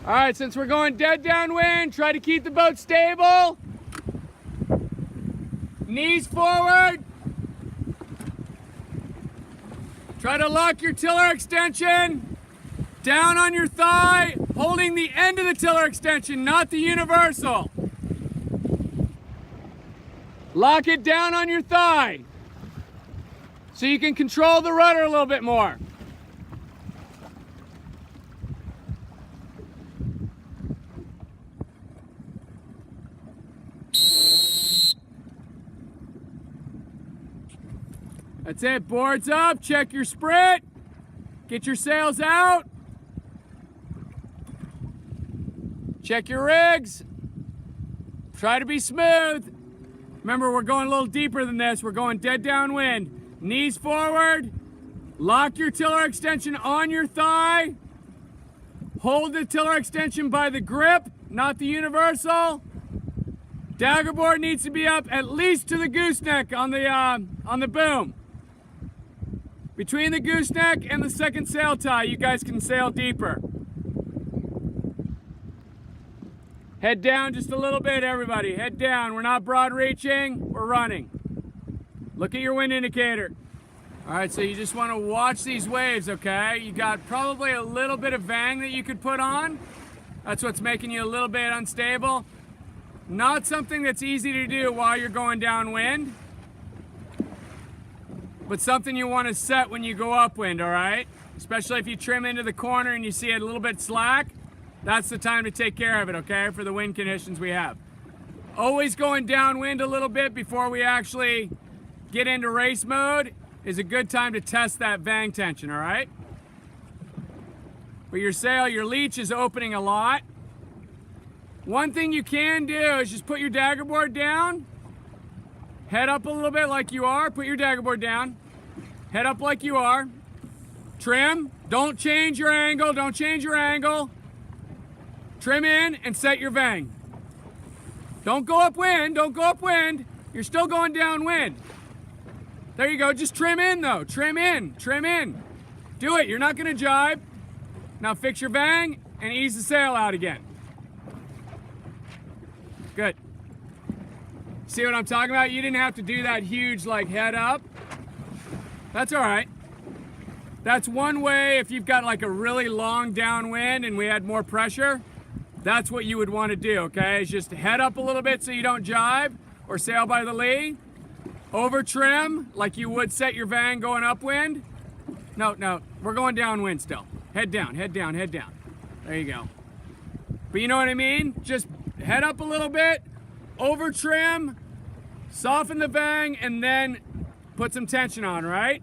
All right, since we're going dead downwind, try to keep the boat stable. Knees forward. Try to lock your tiller extension down on your thigh, holding the end of the tiller extension, not the universal. Lock it down on your thigh so you can control the rudder a little bit more. That's it, boards up, check your sprit, get your sails out, check your rigs, try to be smooth. Remember, we're going a little deeper than this, we're going dead downwind. Knees forward, lock your tiller extension on your thigh, hold the tiller extension by the grip, not the universal. Daggerboard needs to be up at least to the gooseneck on the boom. Between the gooseneck and the second sail tie, you guys can sail deeper. Head down just a little bit, everybody. Head down. We're not broad reaching, we're running. Look at your wind indicator. All right, so you just want to watch these waves, okay? You got probably a little bit of vang that you could put on. That's what's making you a little bit unstable. Not something that's easy to do while you're going downwind, but something you want to set when you go upwind, all right? Especially if you trim into the corner and you see it a little bit slack, that's the time to take care of it, okay, for the wind conditions we have. Always going downwind a little bit before we actually get into race mode is a good time to test that vang tension, all right? But your sail, your leech is opening a lot. One thing you can do is just put your daggerboard down, head up a little bit like you are, put your daggerboard down, head up like you are, trim, don't change your angle, don't change your angle, trim in and set your vang. Don't go upwind, don't go upwind, you're still going downwind. There you go, just trim in though, trim in, trim in. Do it, you're not gonna jibe. Now fix your vang and ease the sail out again. Good. See what I'm talking about? You didn't have to do that huge like head up. That's all right. That's one way if you've got like a really long downwind and we had more pressure, that's what you would want to do, okay? Is just head up a little bit so you don't jibe or sail by the lee. Over trim like you would set your vang going upwind. No, we're going downwind still. Head down, head down, head down. There you go. But you know what I mean? Just head up a little bit, over trim, soften the vang, and then put some tension on, right?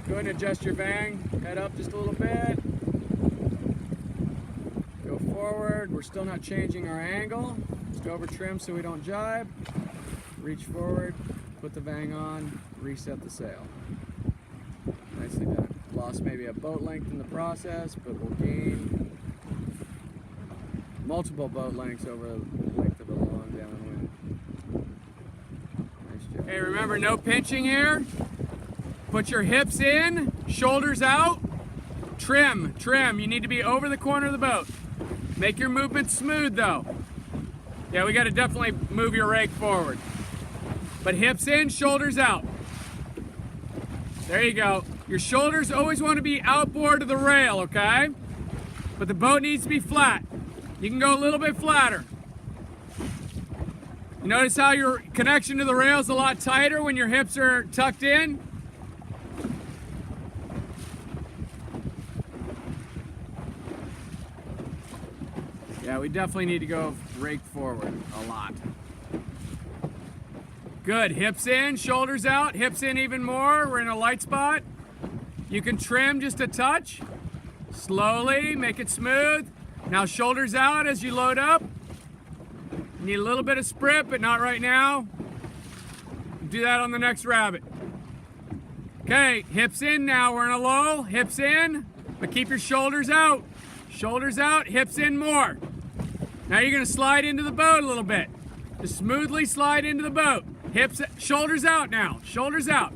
Go ahead and adjust your vang, head up just a little bit. Go forward, we're still not changing our angle. Just over trim so we don't jibe. Reach forward, put the vang on, reset the sail. Nicely done. Lost maybe a boat length in the process, but we'll gain multiple boat lengths over the length of a long downwind. Nice job. Hey, remember, no pinching here. Put your hips in, shoulders out, trim, trim. You need to be over the corner of the boat. Make your movement smooth though. Yeah, we gotta definitely move your rake forward. But hips in, shoulders out. There you go. Your shoulders always want to be outboard of the rail, okay? But the boat needs to be flat. You can go a little bit flatter. You notice how your connection to the rail is a lot tighter when your hips are tucked in? Yeah, we definitely need to go rake forward a lot. Good, hips in, shoulders out, hips in even more. We're in a light spot. You can trim just a touch. Slowly, make it smooth. Now shoulders out as you load up. You need a little bit of sprit, but not right now. Do that on the next rabbit. Okay, hips in now. We're in a low, hips in, but keep your shoulders out. Shoulders out, hips in more. Now you're gonna slide into the boat a little bit. Just smoothly slide into the boat. Hips, shoulders out now, shoulders out.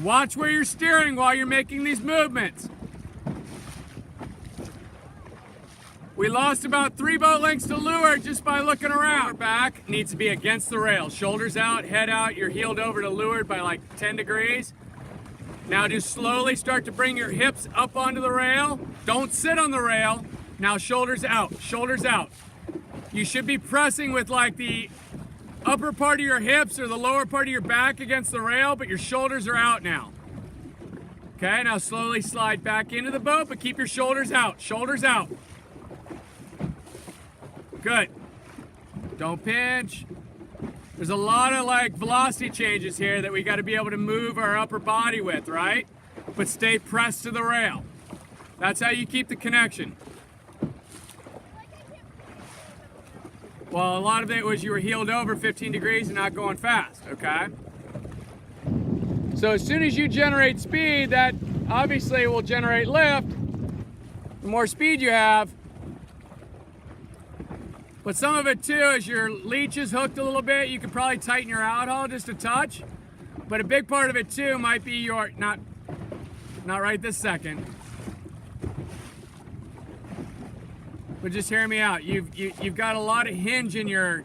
Watch where you're steering while you're making these movements. We lost about 3 boat lengths to leeward just by looking around. Our back needs to be against the rail. Shoulders out, head out. You're heeled over to leeward by like 10 degrees. Now just slowly start to bring your hips up onto the rail. Don't sit on the rail. Now shoulders out, shoulders out. You should be pressing with like the upper part of your hips or the lower part of your back against the rail, but your shoulders are out now. Okay, now slowly slide back into the boat, but keep your shoulders out, shoulders out. Good. Don't pinch. There's a lot of like velocity changes here that we got to be able to move our upper body with, right? But stay pressed to the rail. That's how you keep the connection. Well, a lot of it was you were heeled over 15 degrees and not going fast, okay? So as soon as you generate speed, that obviously will generate lift. The more speed you have. But some of it too, is your leech is hooked a little bit. You could probably tighten your outhaul just a touch. But a big part of it too might be your, not right this second. But just hear me out. You've got a lot of hinge in your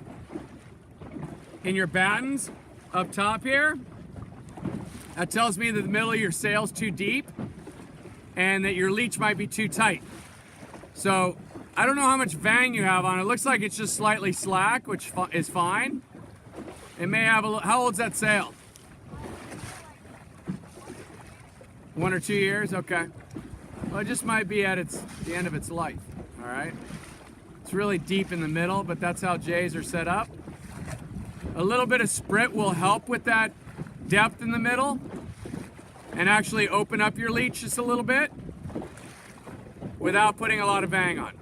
battens up top here. That tells me that the middle of your sail's too deep and that your leech might be too tight. So I don't know how much vang you have on it. It looks like it's just slightly slack, which is fine. It may have a little, how old's that sail? 1 or 2 years, okay. Well, it just might be at the end of its life, all right? It's really deep in the middle, but that's how J's are set up. A little bit of sprit will help with that depth in the middle and actually open up your leech just a little bit without putting a lot of vang on.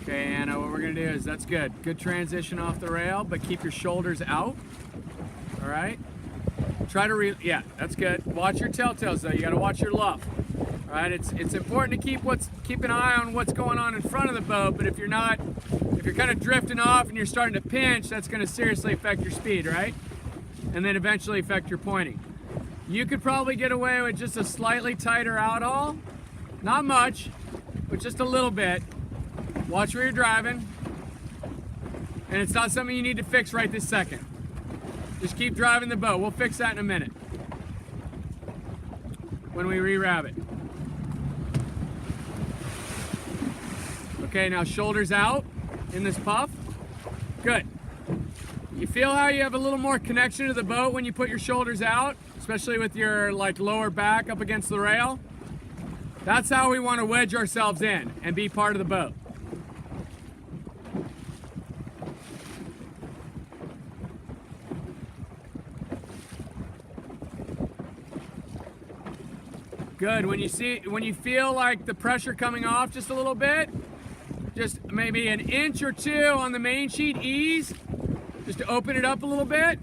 Okay, Anna, what we're gonna do is, that's good. Good transition off the rail, but keep your shoulders out, all right? Try to, yeah, that's good. Watch your telltales though, you gotta watch your luff. All right, it's important to keep an eye on what's going on in front of the boat, but if you're kind of drifting off and you're starting to pinch, that's gonna seriously affect your speed, right? And then eventually affect your pointing. You could probably get away with just a slightly tighter outhaul. Not much, but just a little bit. Watch where you're driving. And it's not something you need to fix right this second. Just keep driving the boat. We'll fix that in a minute when we re-rab it. Okay, now shoulders out in this puff. Good. You feel how you have a little more connection to the boat when you put your shoulders out, especially with your like lower back up against the rail? That's how we want to wedge ourselves in and be part of the boat. Good. When you feel like the pressure coming off just a little bit, just maybe an inch or two on the main sheet, ease, just to open it up a little bit.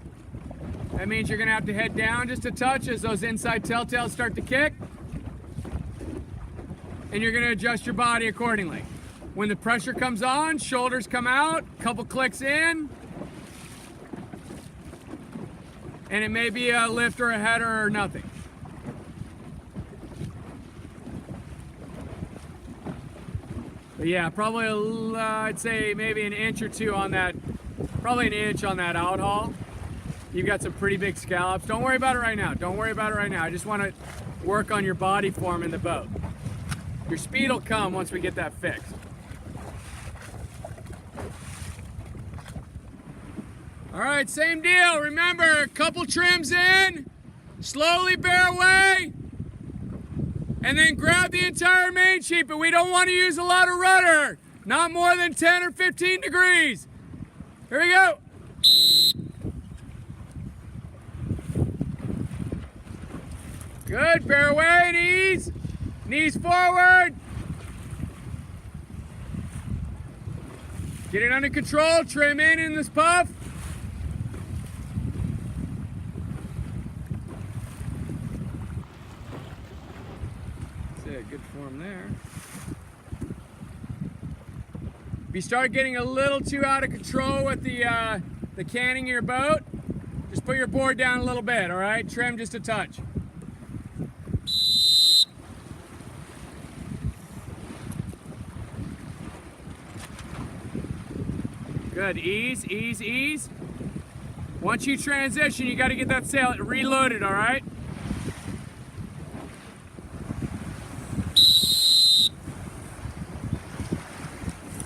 That means you're gonna have to head down just a touch as those inside telltales start to kick. And you're gonna adjust your body accordingly. When the pressure comes on, shoulders come out, couple clicks in, and it may be a lift or a header or nothing. But yeah, probably I'd say maybe an inch or two on that, probably an inch on that outhaul. You've got some pretty big scallops. Don't worry about it right now. Don't worry about it right now. I just want to work on your body form in the boat. Your speed will come once we get that fixed. All right, same deal. Remember, a couple trims in, slowly bear away, and then grab the entire main sheet, but we don't want to use a lot of rudder. Not more than 10 or 15 degrees. Here we go. Good, bear away and ease. Knees forward. Get it under control, trim in this puff. Good form there. If you start getting a little too out of control with the canning of your boat, just put your board down a little bit, all right? Trim just a touch. Good, ease, ease, ease. Once you transition, you got to get that sail reloaded, all right?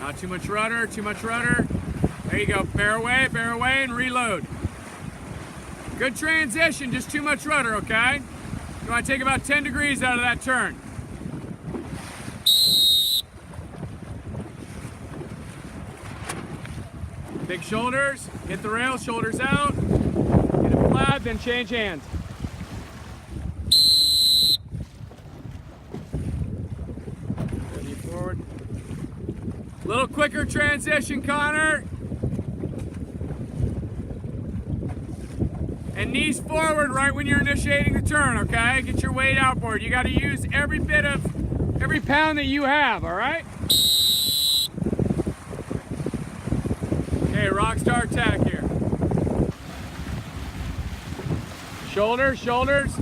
Not too much rudder, too much rudder. There you go, bear away, and reload. Good transition, just too much rudder, okay? You want to take about 10 degrees out of that turn. Big shoulders, hit the rail, shoulders out, get it flat, then change hands. Ready forward. A little quicker transition, Connor. And knees forward right when you're initiating the turn, okay? Get your weight outboard. You got to use every pound that you have, all right? Okay, rockstar attack here. Shoulders, shoulders.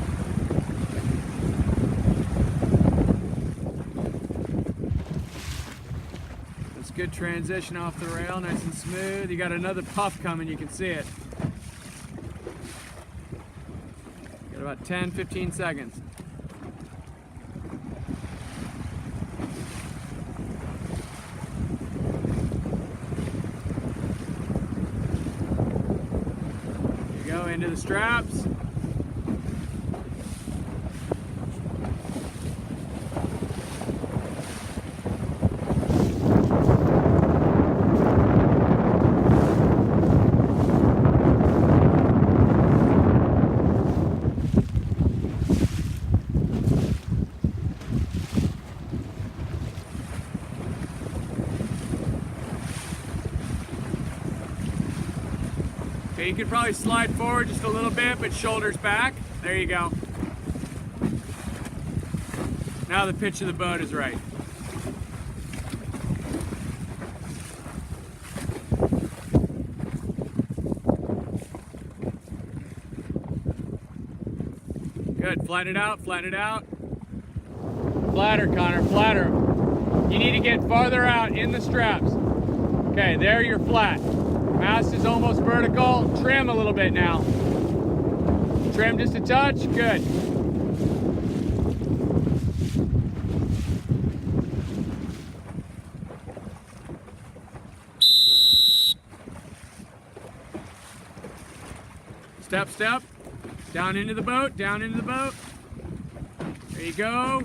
That's good transition off the rail, nice and smooth. You got another puff coming, you can see it. Got about 10, 15 seconds. Into the straps. Okay, you could probably slide forward just a little bit, but shoulders back. There you go. Now the pitch of the boat is right. Good, flatten it out, flatten it out. Flatter, Connor, flatter. You need to get farther out in the straps. Okay, there you're flat. Mast is almost vertical. Trim a little bit now. Trim just a touch. Good. Step, step. Down into the boat. Down into the boat. There you go.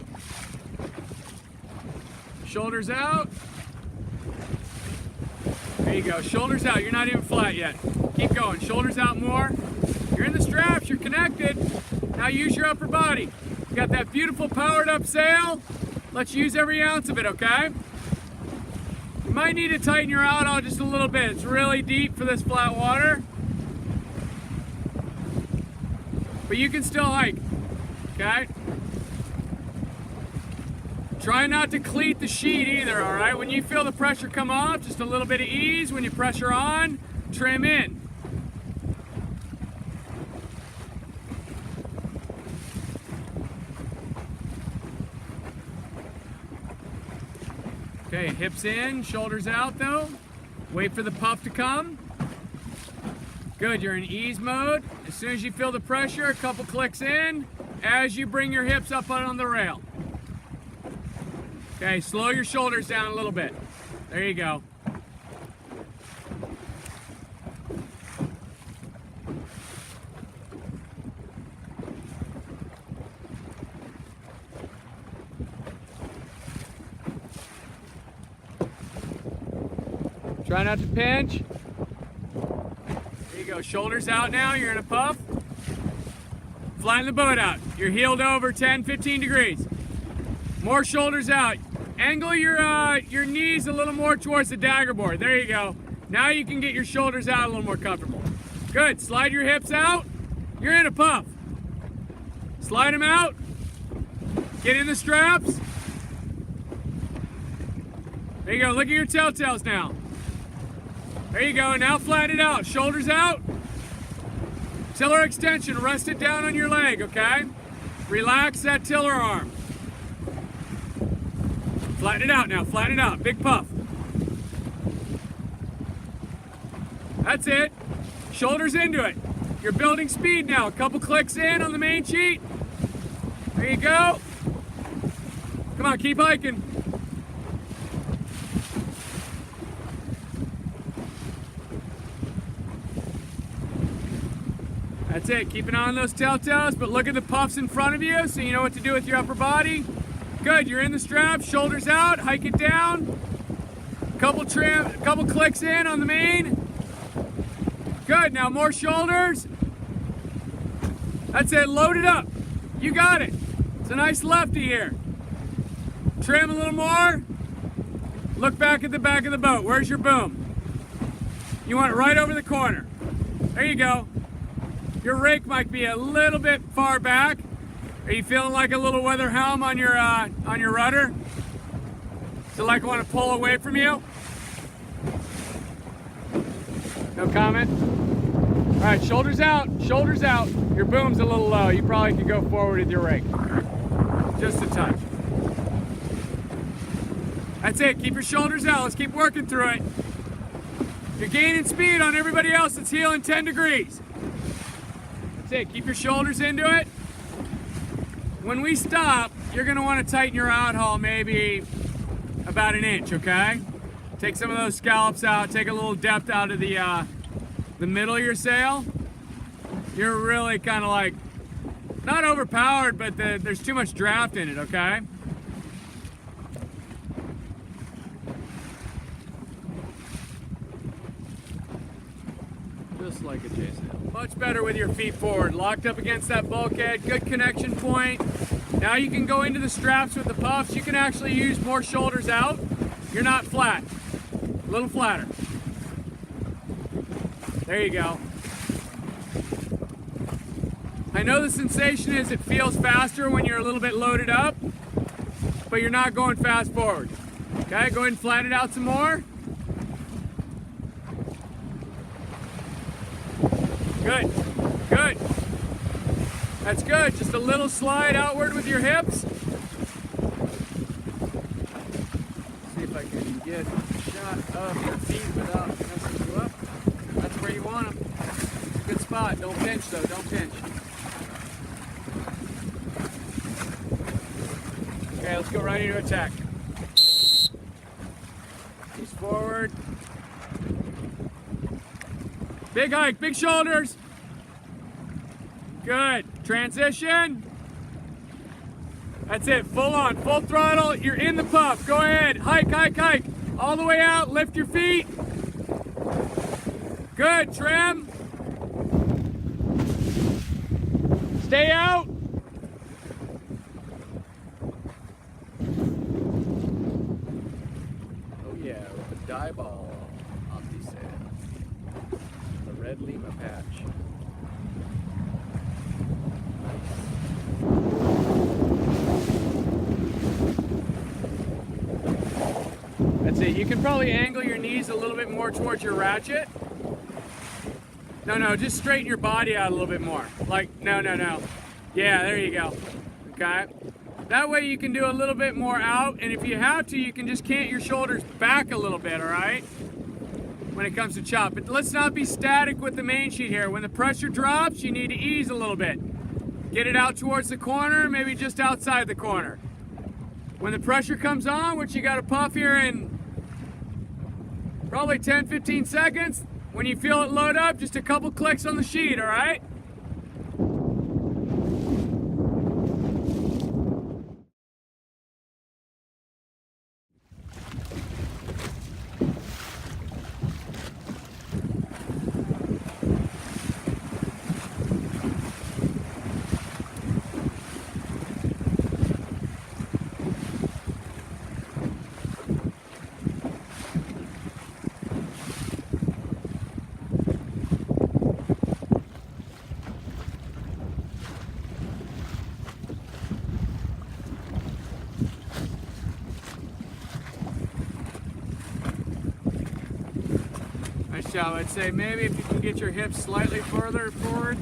Shoulders out. There you go, shoulders out, you're not even flat yet. Keep going, shoulders out more. You're in the straps, you're connected. Now use your upper body. You got that beautiful powered up sail. Let's use every ounce of it, okay? You might need to tighten your auto just a little bit. It's really deep for this flat water. But you can still hike, okay? Try not to cleat the sheet either, all right? When you feel the pressure come off, just a little bit of ease. When you pressure on, trim in. Okay, hips in, shoulders out though. Wait for the puff to come. Good, you're in ease mode. As soon as you feel the pressure, a couple clicks in, as you bring your hips up on the rail. Okay, slow your shoulders down a little bit. There you go. Try not to pinch. There you go, shoulders out now, you're in a puff. Flatten the boat out. You're heeled over 10, 15 degrees. More shoulders out. Angle your knees a little more towards the dagger board. There you go. Now you can get your shoulders out a little more comfortable. Good. Slide your hips out. You're in a puff. Slide them out. Get in the straps. There you go. Look at your telltales now. There you go. Now flatten it out. Shoulders out. Tiller extension. Rest it down on your leg, okay? Relax that tiller arm. Flatten it out now, flatten it out, big puff. That's it. Shoulders into it. You're building speed now. A couple clicks in on the main sheet. There you go. Come on, keep hiking. That's it. Keep an eye on those telltales, but look at the puffs in front of you so you know what to do with your upper body. Good. You're in the straps, shoulders out, hike it down. Couple clicks in on the main. Good. Now more shoulders. That's it. Load it up. You got it. It's a nice lefty here. Trim a little more. Look back at the back of the boat. Where's your boom? You want it right over the corner. There you go. Your rake might be a little bit far back. Are you feeling like a little weather helm on your rudder? So like I want to pull away from you? No comment? All right, shoulders out, shoulders out. Your boom's a little low. You probably could go forward with your rake. Just a touch. That's it, keep your shoulders out. Let's keep working through it. You're gaining speed on everybody else that's heeling 10 degrees. That's it, keep your shoulders into it. When we stop, you're gonna wanna tighten your outhaul maybe about an inch, okay? Take some of those scallops out, take a little depth out of the middle of your sail. You're really kind of like, not overpowered, but there's too much draft in it, okay? Just like a J sail. Much better with your feet forward, locked up against that bulkhead, good connection point. Now you can go into the straps with the puffs. You can actually use more shoulders out. You're not flat, a little flatter. There you go. I know the sensation is it feels faster when you're a little bit loaded up, but you're not going fast forward. Okay, go ahead and flatten it out some more. Good, good. That's good, just a little slide outward with your hips. See if I can get a shot of your feet without messing you up. That's where you want them. Good spot, don't pinch though, don't pinch. Okay, let's go right into attack. He's forward. Big hike, big shoulders. Good. Transition. That's it, full on, full throttle. You're in the puff. Go ahead, hike, hike, hike. All the way out, lift your feet. Good, trim. Stay out. Dye ball Optisail, the red Lima patch. That's it. You can probably angle your knees a little bit more towards your ratchet. No, just straighten your body out a little bit more. Like, no. Yeah, there you go. Okay. That way you can do a little bit more out, and if you have to, you can just cant your shoulders back a little bit, all right? When it comes to chop. But let's not be static with the main sheet here. When the pressure drops, you need to ease a little bit. Get it out towards the corner, maybe just outside the corner. When the pressure comes on, which you got to puff here in probably 10, 15 seconds, when you feel it load up, just a couple clicks on the sheet, all right? I'd say maybe if you can get your hips slightly further forward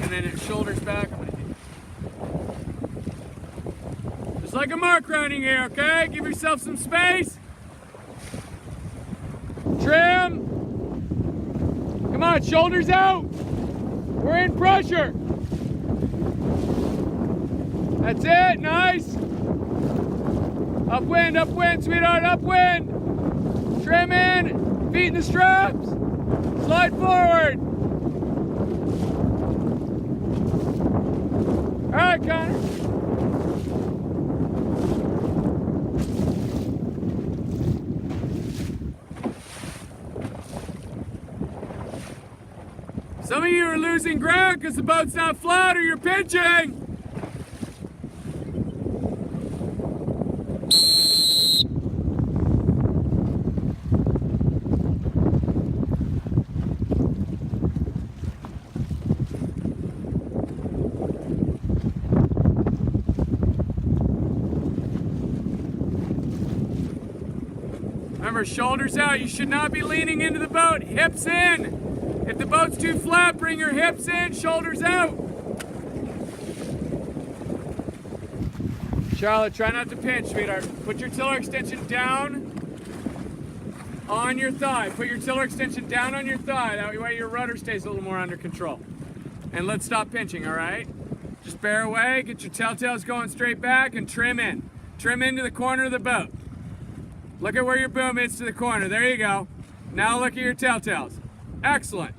and then it shoulders back. Just like a mark rounding here, okay? Give yourself some space. Trim. on, shoulders out. We're in pressure. That's it, nice. Upwind, upwind, sweetheart, upwind. Trim in, feet in the straps. Slide forward. All right, Connor. Some of you are losing ground because the boat's not flat or you're pitching. Remember, shoulders out. You should not be leaning into the boat. Hips in. If the boat's too flat, bring your hips in, shoulders out. Charlotte, try not to pinch, sweetheart. Put your tiller extension down on your thigh. Put your tiller extension down on your thigh. That way your rudder stays a little more under control. And let's stop pinching, all right? Just bear away, get your telltales going straight back, and trim in. Trim into the corner of the boat. Look at where your boom is to the corner. There you go. Now look at your telltales. Excellent.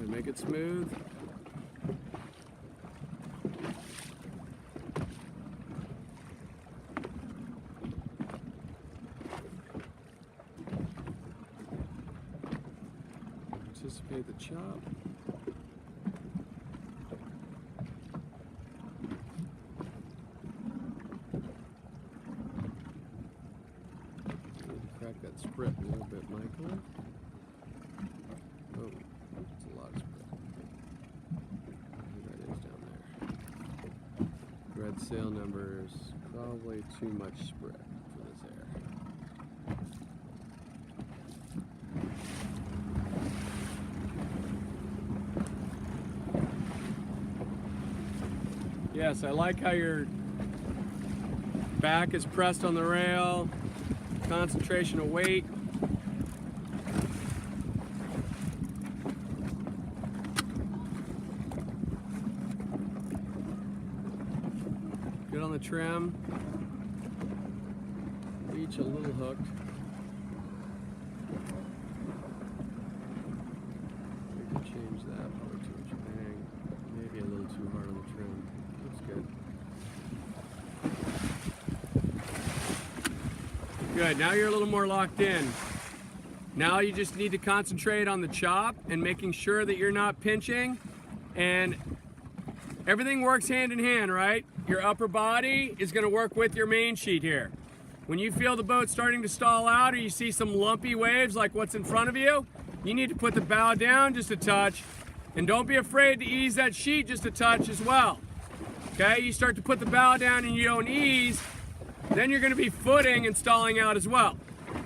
Make it smooth. Anticipate the chop. Crack that sprit a little bit, Michael. Oh, that's a lot of sprit. That is down there. Red sail numbers, probably too much sprit for this air. Yes, I like how your back is pressed on the rail, concentration of weight. Good on the trim. Reach a little hooked. We can change that, probably too much bang. Maybe a little too hard on the trim. Looks good. Good, now you're a little more locked in. Now you just need to concentrate on the chop and making sure that you're not pinching, and everything works hand in hand, right? Your upper body is gonna work with your main sheet here. When you feel the boat starting to stall out or you see some lumpy waves like what's in front of you, you need to put the bow down just a touch, and don't be afraid to ease that sheet just a touch as well. Okay, you start to put the bow down and you don't ease, then you're gonna be footing and stalling out as well,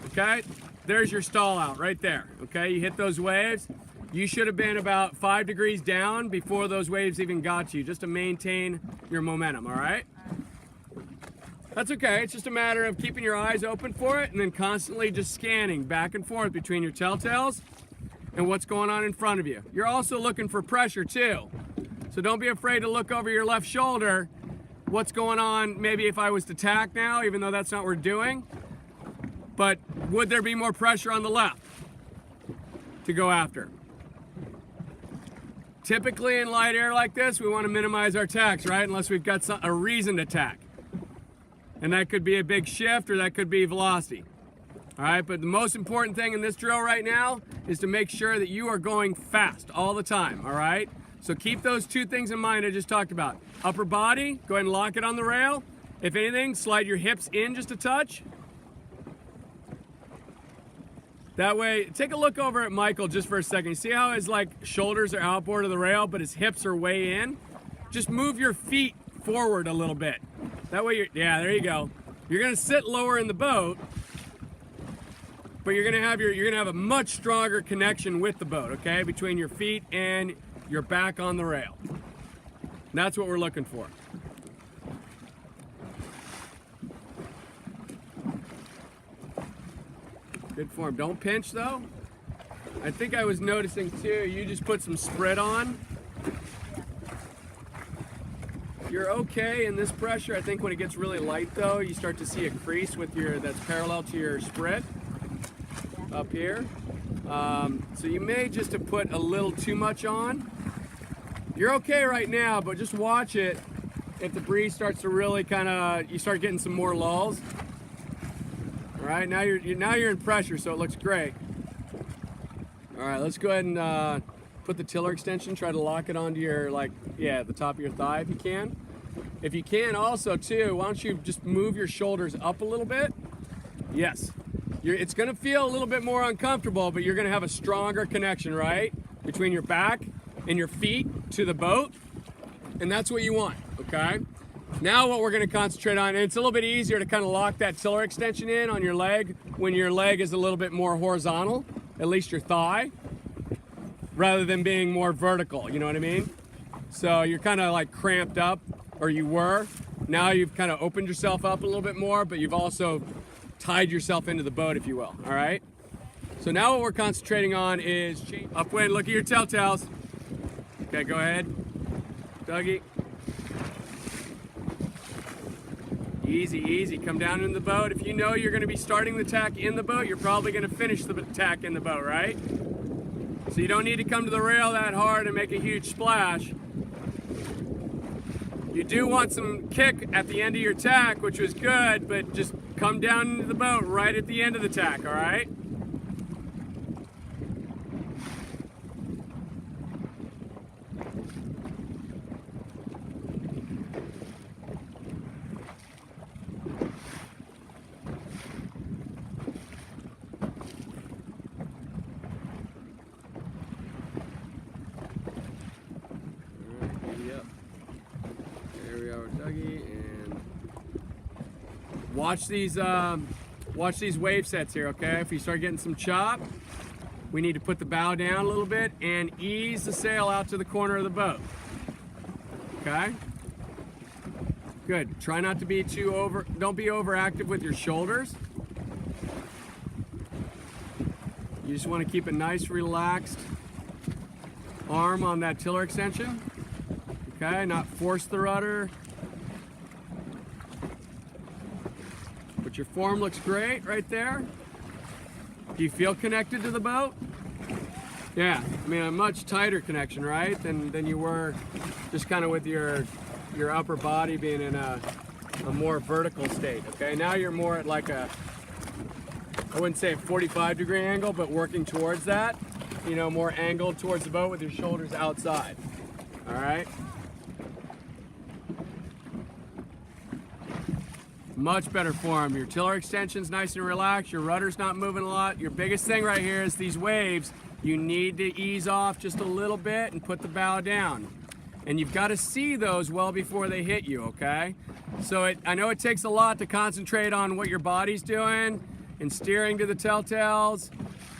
okay? There's your stall out right there, okay? You hit those waves. You should have been about 5 degrees down before those waves even got to you, just to maintain your momentum, all right? That's okay, it's just a matter of keeping your eyes open for it and then constantly just scanning back and forth between your telltales and what's going on in front of you. You're also looking for pressure too. So don't be afraid to look over your left shoulder. What's going on, maybe if I was to tack now, even though that's not what we're doing, but would there be more pressure on the left to go after? Typically in light air like this, we want to minimize our tacks, right? Unless we've got a reason to tack. And that could be a big shift or that could be velocity. All right, but the most important thing in this drill right now is to make sure that you are going fast all the time, all right? So keep those two things in mind I just talked about. Upper body, go ahead and lock it on the rail. If anything, slide your hips in just a touch. That way, take a look over at Michael just for a second. You see how his shoulders are outboard of the rail, but his hips are way in? Just move your feet forward a little bit. That way yeah, there you go. You're gonna sit lower in the boat, but you're gonna have a much stronger connection with the boat, okay? Between your feet and your back on the rail. And that's what we're looking for. Good form. Don't pinch though. I think I was noticing too, you just put some sprit on. You're okay in this pressure. I think when it gets really light though, you start to see a crease with that's parallel to your sprit up here. So you may just have put a little too much on. You're okay right now, but just watch it. If the breeze starts to really you start getting some more lulls. All right, now you're in pressure, so it looks great. All right, let's go ahead and put the tiller extension, try to lock it onto your, the top of your thigh if you can. If you can also too, why don't you just move your shoulders up a little bit? Yes. It's gonna feel a little bit more uncomfortable, but you're gonna have a stronger connection, right? Between your back and your feet to the boat. And that's what you want, okay? Now what we're gonna concentrate on, and it's a little bit easier to kind of lock that tiller extension in on your leg when your leg is a little bit more horizontal, at least your thigh, rather than being more vertical, you know what I mean? So you're kind of like cramped up, or you were. Now you've kind of opened yourself up a little bit more, but you've also tied yourself into the boat, if you will, all right? So now what we're concentrating on is upwind. Look at your telltales. Okay, go ahead. Dougie. Easy, easy. Come down in the boat. If you know you're going to be starting the tack in the boat, you're probably going to finish the tack in the boat, right? So you don't need to come to the rail that hard and make a huge splash. You do want some kick at the end of your tack, which was good, but just come down into the boat right at the end of the tack, all right? Watch these wave sets here, okay? If you start getting some chop, we need to put the bow down a little bit and ease the sail out to the corner of the boat. Okay? Good. Try not to be don't be overactive with your shoulders. You just want to keep a nice relaxed arm on that tiller extension. Okay, not force the rudder. But your form looks great right there. Do you feel connected to the boat? Yeah, I mean a much tighter connection, right? Than you were just kind of with your upper body being in a more vertical state, okay? Now you're more at like I wouldn't say a 45-degree angle, but working towards that, you know, more angled towards the boat with your shoulders outside, all right? Much better form. Your tiller extension's nice and relaxed. Your rudder's not moving a lot. Your biggest thing right here is these waves. You need to ease off just a little bit and put the bow down. And you've got to see those well before they hit you, okay? So I know it takes a lot to concentrate on what your body's doing and steering to the telltales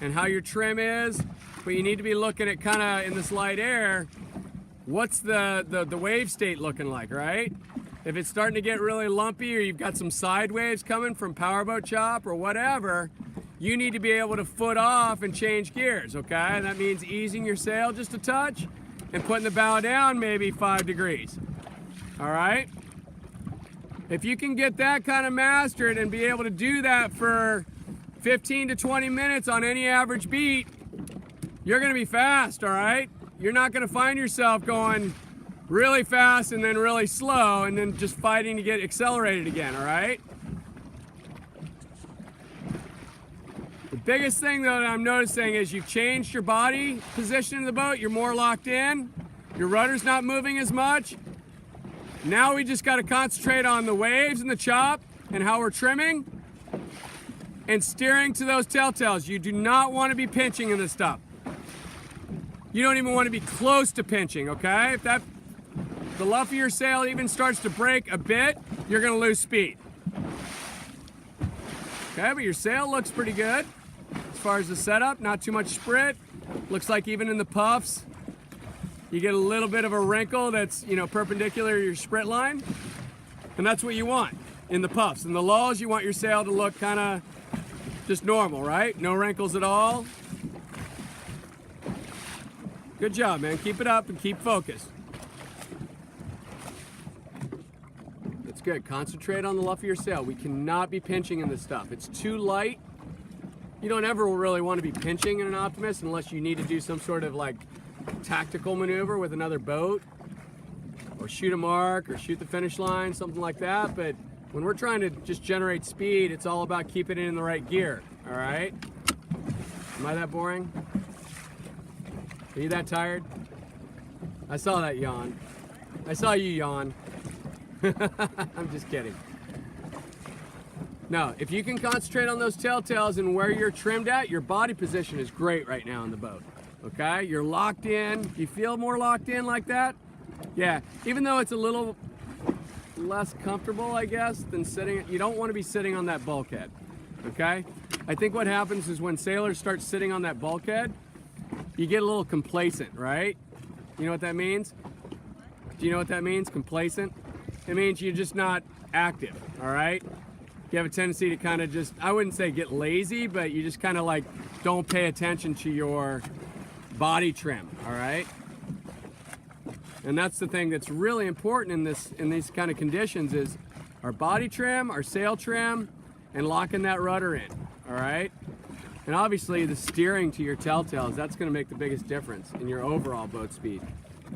and how your trim is, but you need to be looking at kind of in this light air, what's the wave state looking like, right? If it's starting to get really lumpy or you've got some side waves coming from powerboat chop or whatever, you need to be able to foot off and change gears, okay? And that means easing your sail just a touch and putting the bow down maybe 5 degrees, all right? If you can get that kind of mastered and be able to do that for 15 to 20 minutes on any average beat, you're gonna be fast, all right? You're not gonna find yourself going really fast and then really slow and then just fighting to get accelerated again, all right? The biggest thing though that I'm noticing is you've changed your body position in the boat, you're more locked in, your rudder's not moving as much. Now we just gotta concentrate on the waves and the chop and how we're trimming and steering to those telltales. You do not wanna be pinching in this stuff. You don't even wanna be close to pinching, okay? If the luff of your sail even starts to break a bit, you're gonna lose speed. Okay, but your sail looks pretty good. As far as the setup, not too much sprit. Looks like even in the puffs, You get a little bit of a wrinkle that's, you know, perpendicular to your sprit line, and that's what you want in the puffs. In the lulls, you want your sail to look kind of just normal, right? No wrinkles at all. Good job, man. Keep it up and keep focused. It's good. Concentrate on the luff of your sail. We cannot be pinching in this stuff. It's too light. You don't ever really want to be pinching in an Optimist unless you need to do some sort of like tactical maneuver with another boat, or shoot a mark, or shoot the finish line, something like that. But when we're trying to just generate speed, it's all about keeping it in the right gear, all right? Am I that boring? Are you that tired? I saw that yawn. I saw you yawn. I'm just kidding. No, if you can concentrate on those telltales and where you're trimmed at, your body position is great right now in the boat, okay? You're locked in. You feel more locked in like that? Yeah, even though it's a little less comfortable, I guess, than sitting, you don't want to be sitting on that bulkhead, okay? I think what happens is when sailors start sitting on that bulkhead, you get a little complacent, right? You know what that means? Do you know what that means, complacent? It means you're just not active, all right? You have a tendency to kind of just, I wouldn't say get lazy, but you just kind of like don't pay attention to your body trim, all right? And that's the thing that's really important in these kind of conditions is our body trim, our sail trim, and locking that rudder in, all right? And obviously the steering to your telltales, that's gonna make the biggest difference in your overall boat speed,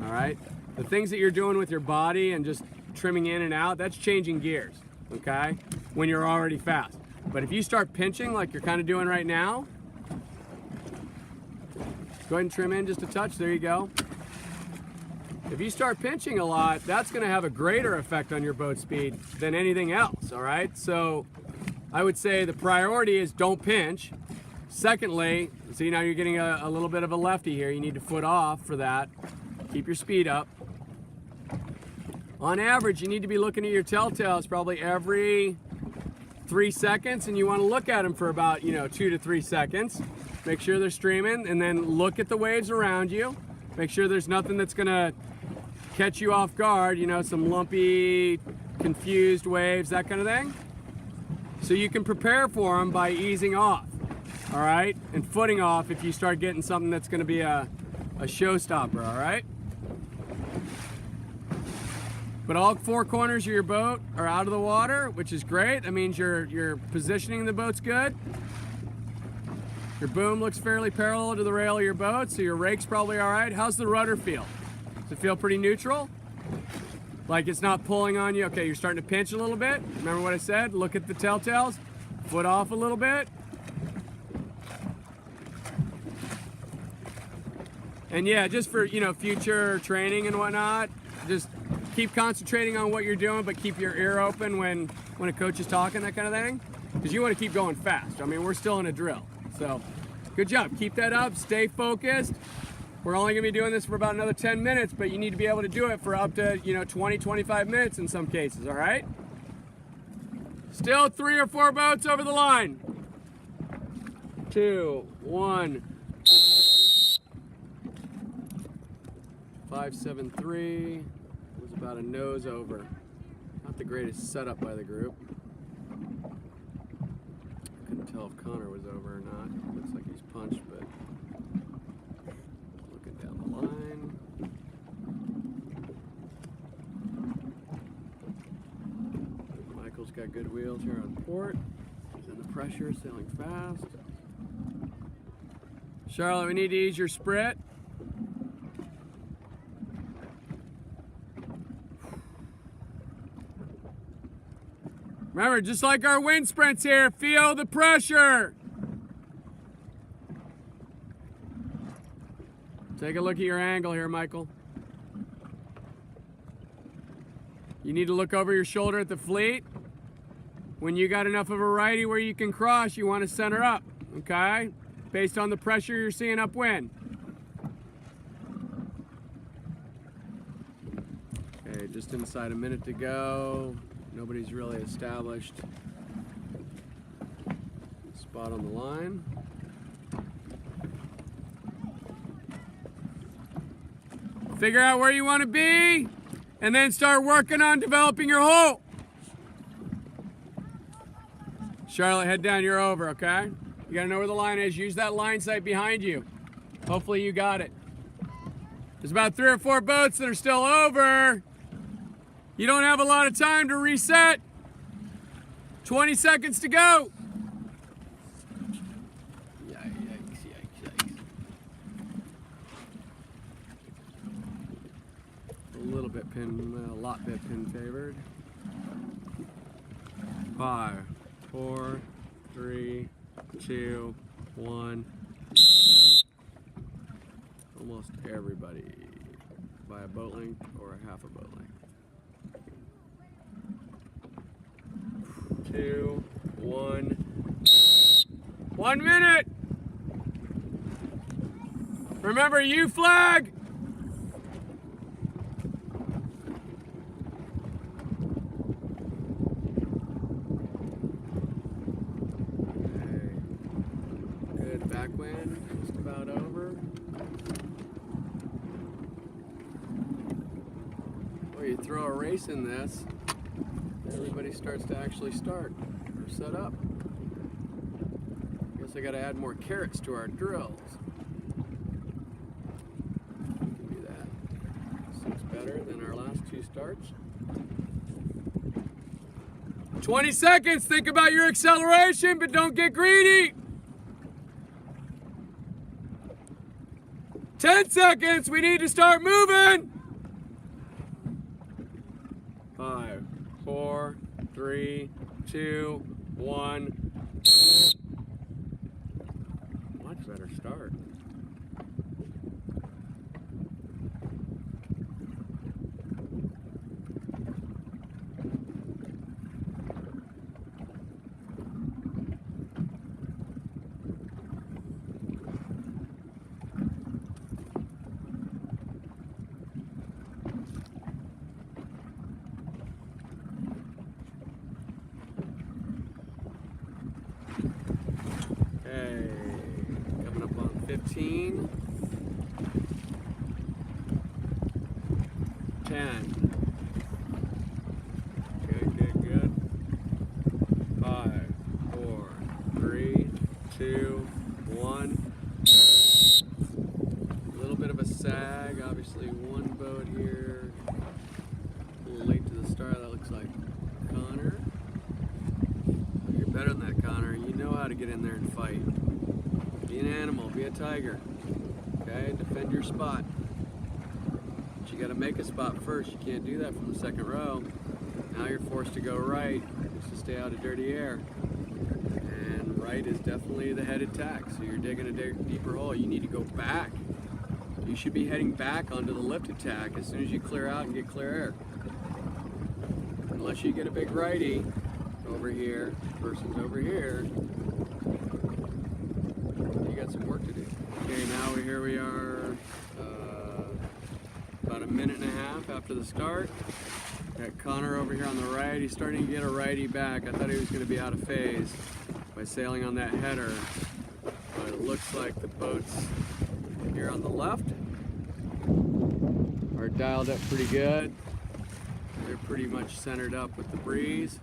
all right? The things that you're doing with your body and just trimming in and out, that's changing gears, okay? When you're already fast. But if you start pinching like you're kind of doing right now, go ahead and trim in just a touch, there you go. If you start pinching a lot, that's gonna have a greater effect on your boat speed than anything else, all right? So I would say the priority is don't pinch. Secondly, see now you're getting a little bit of a lefty here. You need to foot off for that. Keep your speed up. On average, you need to be looking at your telltales probably every 3 seconds, and you want to look at them for about, 2 to 3 seconds. Make sure they're streaming, and then look at the waves around you. Make sure there's nothing that's gonna catch you off guard, some lumpy, confused waves, that kind of thing. So you can prepare for them by easing off, all right? And footing off if you start getting something that's gonna be a showstopper, all right? But all 4 corners of your boat are out of the water, which is great. That means your positioning the boat's good. Your boom looks fairly parallel to the rail of your boat, so your rake's probably all right. How's the rudder feel? Does it feel pretty neutral? Like it's not pulling on you? Okay, you're starting to pinch a little bit. Remember what I said? Look at the telltales. Foot off a little bit. And yeah, just for, future training and whatnot, just keep concentrating on what you're doing, but keep your ear open when a coach is talking, that kind of thing. Because you want to keep going fast. I mean, we're still in a drill. So, good job. Keep that up. Stay focused. We're only going to be doing this for about another 10 minutes, but you need to be able to do it for up to, 20, 25 minutes in some cases, all right? Still 3 or 4 boats over the line. 2, 1. 573 was about a nose over. Not the greatest setup by the group. Couldn't tell if Connor was over or not. Looks like he's punched, but looking down the line. Michael's got good wheels here on port. He's in the pressure, sailing fast. Charlotte, we need to ease your sprit. Remember, just like our wind sprints here, feel the pressure. Take a look at your angle here, Michael. You need to look over your shoulder at the fleet. When you got enough of a righty where you can cross, you want to center up, okay? Based on the pressure you're seeing upwind. Okay, just inside a minute to go. Nobody's really established spot on the line. Figure out where you want to be, and then start working on developing your hole. Charlotte, head down, you're over, okay? You gotta know where the line is. Use that line sight behind you. Hopefully you got it. There's about 3 or 4 boats that are still over. You don't have a lot of time to reset. 20 seconds to go. Yikes. A little bit a lot bit pin favored. 5, 4, 3, 2, 1. Almost everybody by a boat length or a half a boat length. 2, 1. 1 minute. Remember, you flag. Good backwind, just about over. Well, you throw a race in this, everybody starts to actually start or set up. Guess I gotta add more carrots to our drills. Do that. Seems better than our last 2 starts. 20 seconds, think about your acceleration, but don't get greedy. 10 seconds, we need to start moving. 5, 4, 3, 2, 1. Much better start. Coming up on 15, 10. Good. 5, 4, 3, 2, 1. A little bit of a sag, obviously 1 boat here. A little late to the start, that looks like Connor. You're better than that, Connor. You know how to get in there and fight. Be an animal, be a tiger. Okay, defend your spot. But you gotta make a spot first. You can't do that from the 2nd row. Now you're forced to go right just to stay out of dirty air. And right is definitely the headed tack. So you're digging a deeper hole. You need to go back. You should be heading back onto the lifted tack as soon as you clear out and get clear air. Unless you get a big righty over here versus over here. You got some work to do. Okay, now here we are, about 1.5 minutes after the start. Got Connor over here on the right. He's starting to get a righty back. I thought he was going to be out of phase by sailing on that header, but it looks like the boats here on the left are dialed up pretty good. They're pretty much centered up with the breeze.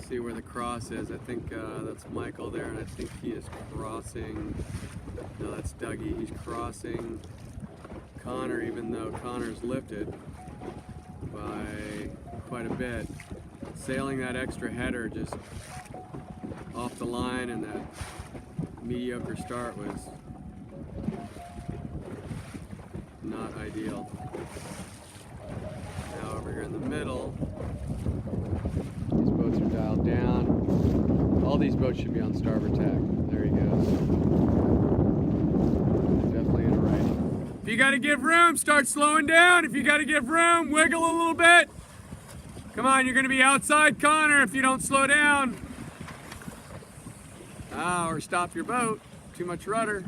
See where the cross is. I think that's Michael there, and I think he is crossing. No, that's Dougie. He's crossing Connor, even though Connor's lifted by quite a bit. Sailing that extra header just off the line, and that mediocre start was not ideal. Now over here in the middle, these boats are dialed down. All these boats should be on starboard tack. There he goes. Definitely in a righty. If you got to give room, start slowing down. If you got to give room, wiggle a little bit. Come on, you're going to be outside Connor if you don't slow down. Or stop your boat. Too much rudder.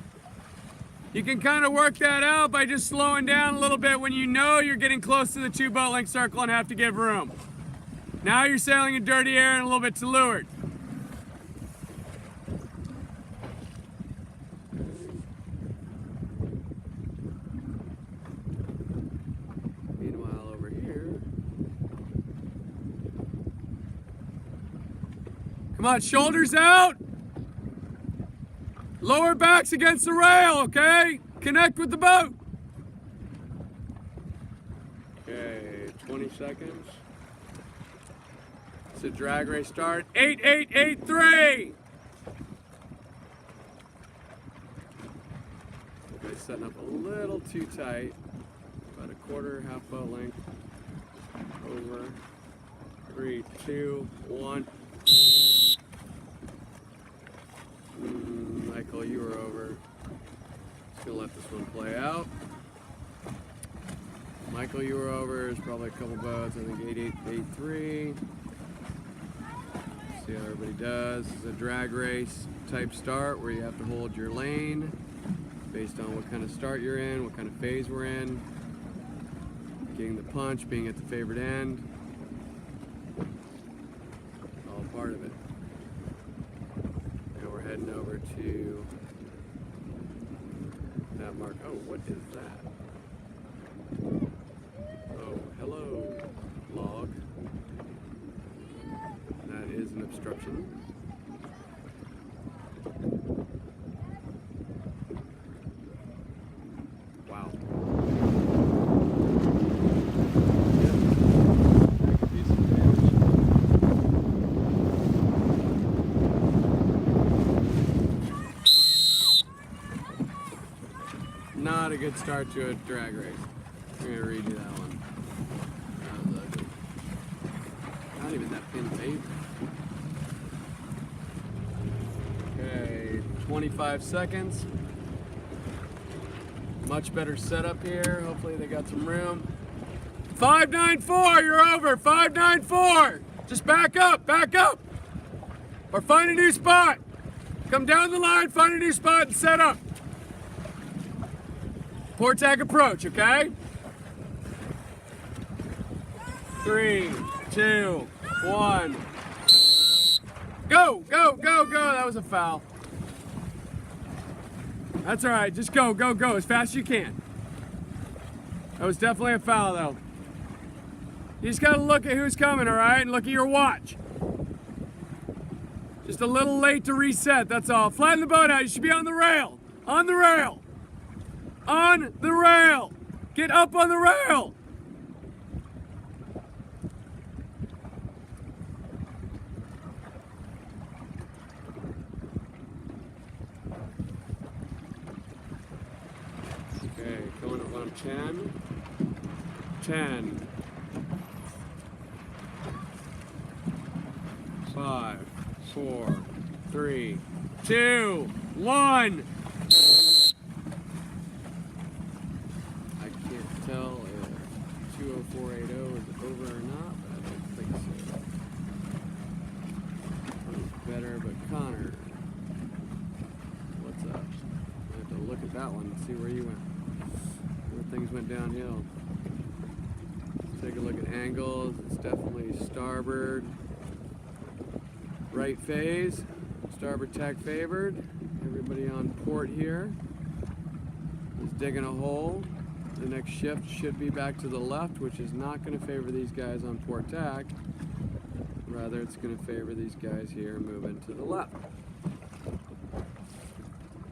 You can kind of work that out by just slowing down a little bit when you know you're getting close to the 2 boat length circle and have to give room. Now you're sailing in dirty air and a little bit to leeward. Come on, shoulders out. Lower backs against the rail, okay? Connect with the boat. Okay, 20 seconds. It's a drag race start. 8883. Okay, setting up a little too tight. About a quarter, half boat length. Over. 3, 2, 1. Michael, you were over. Just gonna let this one play out. Michael, you were over. There's probably a couple boats. I think 8883. See how everybody does. This is a drag race type start where you have to hold your lane based on what kind of start you're in, what kind of phase we're in. Getting the punch, being at the favored end. All part of it. Now we're heading over to that mark. Oh, what is that? Oh, hello, log. That is an obstruction. Wow. Not a good start to a drag race. I'm gonna redo that one. That was ugly. Not even that pin paved. Okay, 25 seconds. Much better setup here. Hopefully they got some room. 594, you're over. 594. Just back up, or find a new spot. Come down the line, find a new spot, and set up. Port tack approach, okay? 3, 2, 1. Go, go, go, go. That was a foul. That's all right. Just go, go, go as fast as you can. That was definitely a foul, though. You just got to look at who's coming, all right? And look at your watch. Just a little late to reset, that's all. Flatten the boat out. You should be on the rail. On the rail. On the rail! Get up on the rail! Okay, going up on 10. 10. 5, 4, 3, 2, 1. Tell if 20480 is over or not, but I don't think so. That was better, but Connor, what's up? I have to look at that one and see where you went. Where things went downhill. Take a look at angles. It's definitely starboard right phase. Starboard tack favored. Everybody on port here is digging a hole. The next shift should be back to the left, which is not going to favor these guys on port tack. Rather, it's going to favor these guys here moving to the left.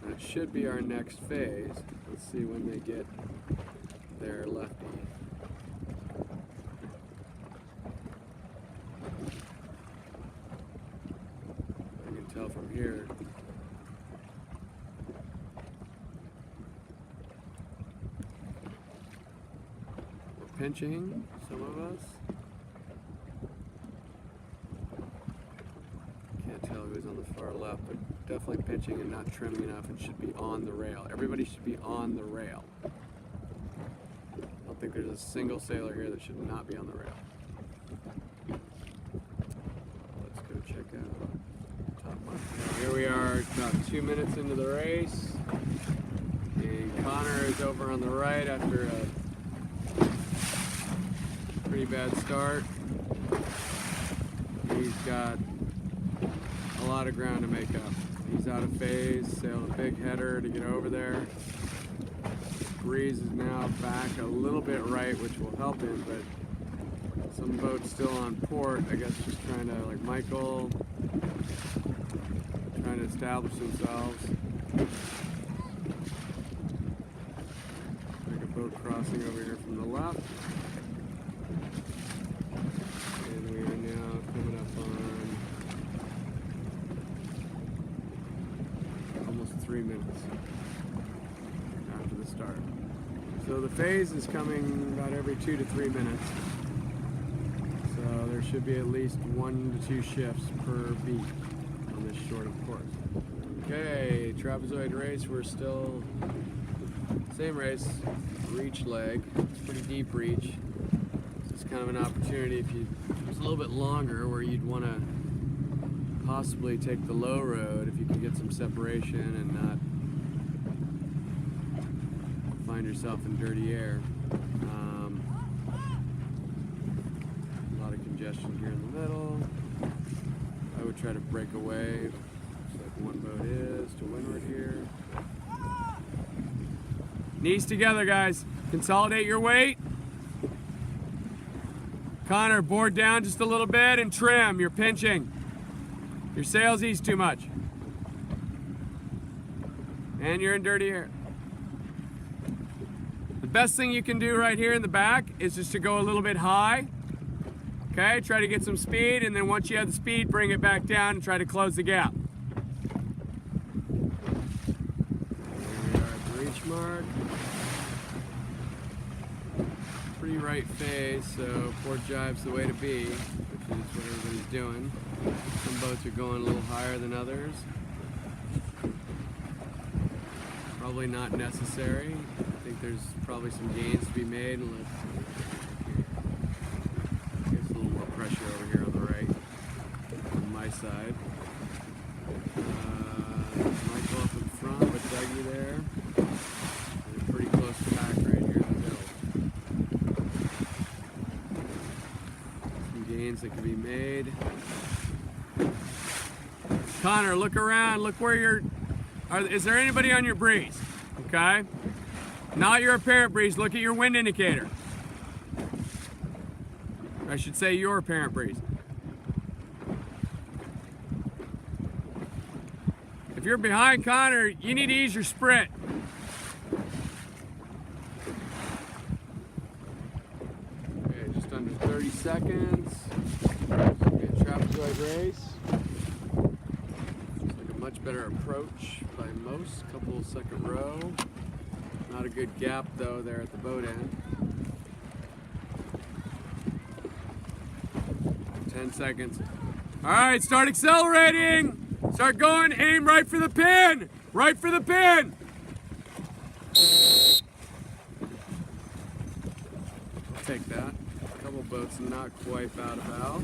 That should be our next phase. Let's see when they get their lefty. I can tell from here. Pinching, some of us. Can't tell who's on the far left, but definitely pinching and not trimming enough and should be on the rail. Everybody should be on the rail. I don't think there's a single sailor here that should not be on the rail. Let's go check out top one. Here we are about 2 minutes into the race. And Connor is over on the right after a pretty bad start. He's got a lot of ground to make up. He's out of phase, sailed a big header to get over there. Breeze is now back a little bit right, which will help him, but Some boats still on port, I guess, just trying to, like Michael, trying to establish themselves. Like a boat crossing over here from the left. And we are now coming up on almost 3 minutes after the start. So the phase is coming about every 2 to 3 minutes. So there should be at least 1 to 2 shifts per beat on this short of course. Okay, trapezoid race, we're still, same race, reach leg. It's pretty deep reach. It's kind of an opportunity if you, it's a little bit longer where you'd want to possibly take the low road if you can get some separation and not find yourself in dirty air. A lot of congestion here in the middle. I would try to break away. Looks like one boat is to windward here. Knees together, guys. Consolidate your weight. Connor, board down just a little bit and trim. You're pinching. Your sails ease too much. And you're in dirty air. The best thing you can do right here in the back is just to go a little bit high. Okay, try to get some speed, and then once you have the speed, bring it back down and try to close the gap. There we are at the reach mark. Pretty right phase, so port jibe's the way to be, which is what everybody's doing. Some boats are going a little higher than others. Probably not necessary. I think there's probably some gains to be made unless there's a little more pressure over here on the right, on my side. Michael up in front with Dougie there. And a pretty close pack right here in the middle. Some gains that can be made. Connor, look around. Look where you're. Is there anybody on your breeze? Okay. Not your apparent breeze. Look at your wind indicator. I should say your apparent breeze. If you're behind Connor, you need to ease your sprint. Okay, just under 30 seconds. Okay, trapezoid race. Looks like a much better approach by most. Couple second row. Not a good gap though there at the boat end. 10 seconds. All right, start accelerating. Start going, aim right for the pin. Right for the pin. I'll take that. A couple boats not quite out of bow.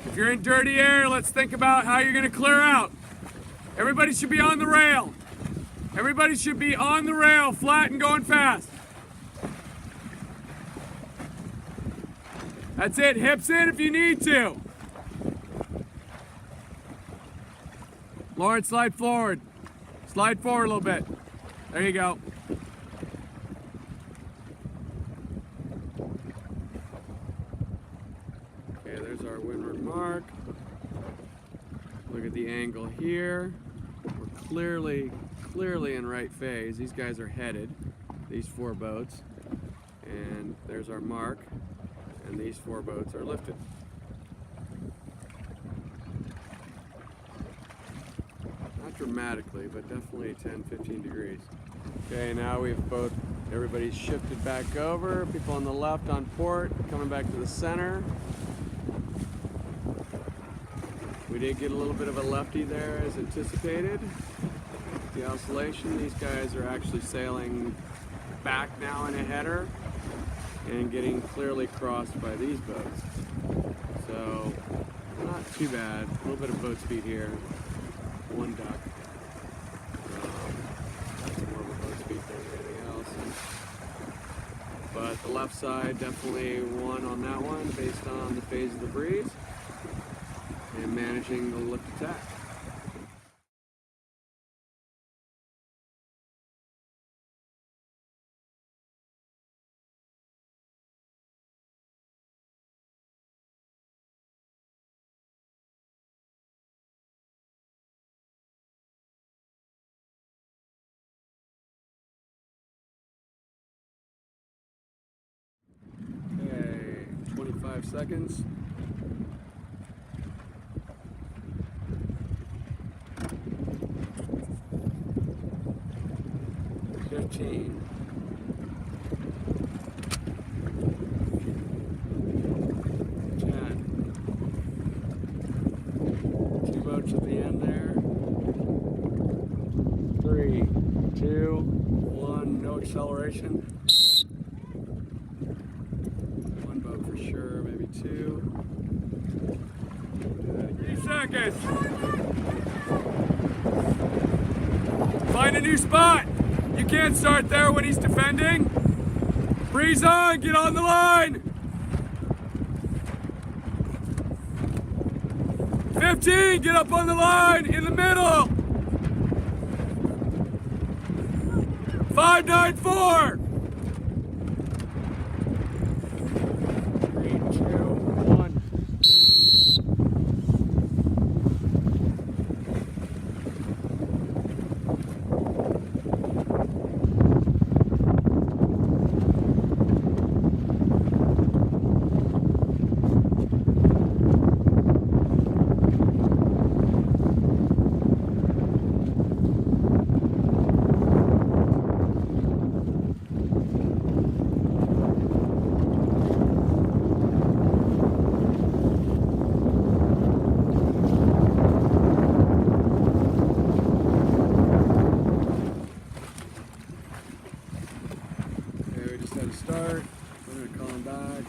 If you're in dirty air, let's think about how you're gonna clear out. Everybody should be on the rail. Everybody should be on the rail, flat and going fast. That's it, hips in if you need to. Lauren, slide forward. Slide forward a little bit. There you go. Okay, there's our windward mark. Look at the angle here. We're clearly in right phase. These guys are headed, these 4 boats. And there's our mark. And these 4 boats are lifted. Not dramatically, but definitely 10-15 degrees. Okay, now we've everybody's shifted back over. People on the left on port, coming back to the center. We did get a little bit of a lefty there as anticipated. The oscillation, these guys are actually sailing back now in a header and getting clearly crossed by these boats. So, not too bad. A little bit of boat speed here. 1 duck. That's more of a boat speed than anything else. But the left side, definitely 1 on that one based on the phase of the breeze and managing the lift attack. 5 seconds. 15. 10. 2 boats at the end there. 3, 2, 1, no acceleration. 1 boat for sure, maybe 2. 3 seconds. Find a new spot. You can't start there when he's defending. Breeze on, get on the line. 15, get up on the line, in the middle. 594. 3, 2, 1. Start. We're going to call them back.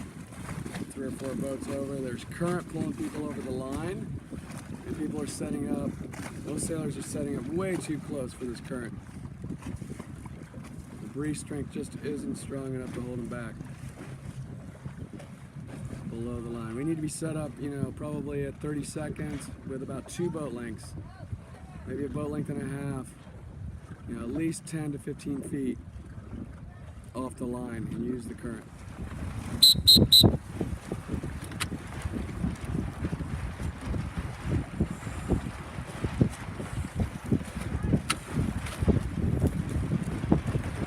3 or 4 boats over. There's current pulling people over the line. And people are setting up, those sailors are setting up way too close for this current. The breeze strength just isn't strong enough to hold them back. Below the line. We need to be set up, you know, probably at 30 seconds with about 2 boat lengths. Maybe a boat length and a half. You know, at least 10 to 15 feet off the line and use the current.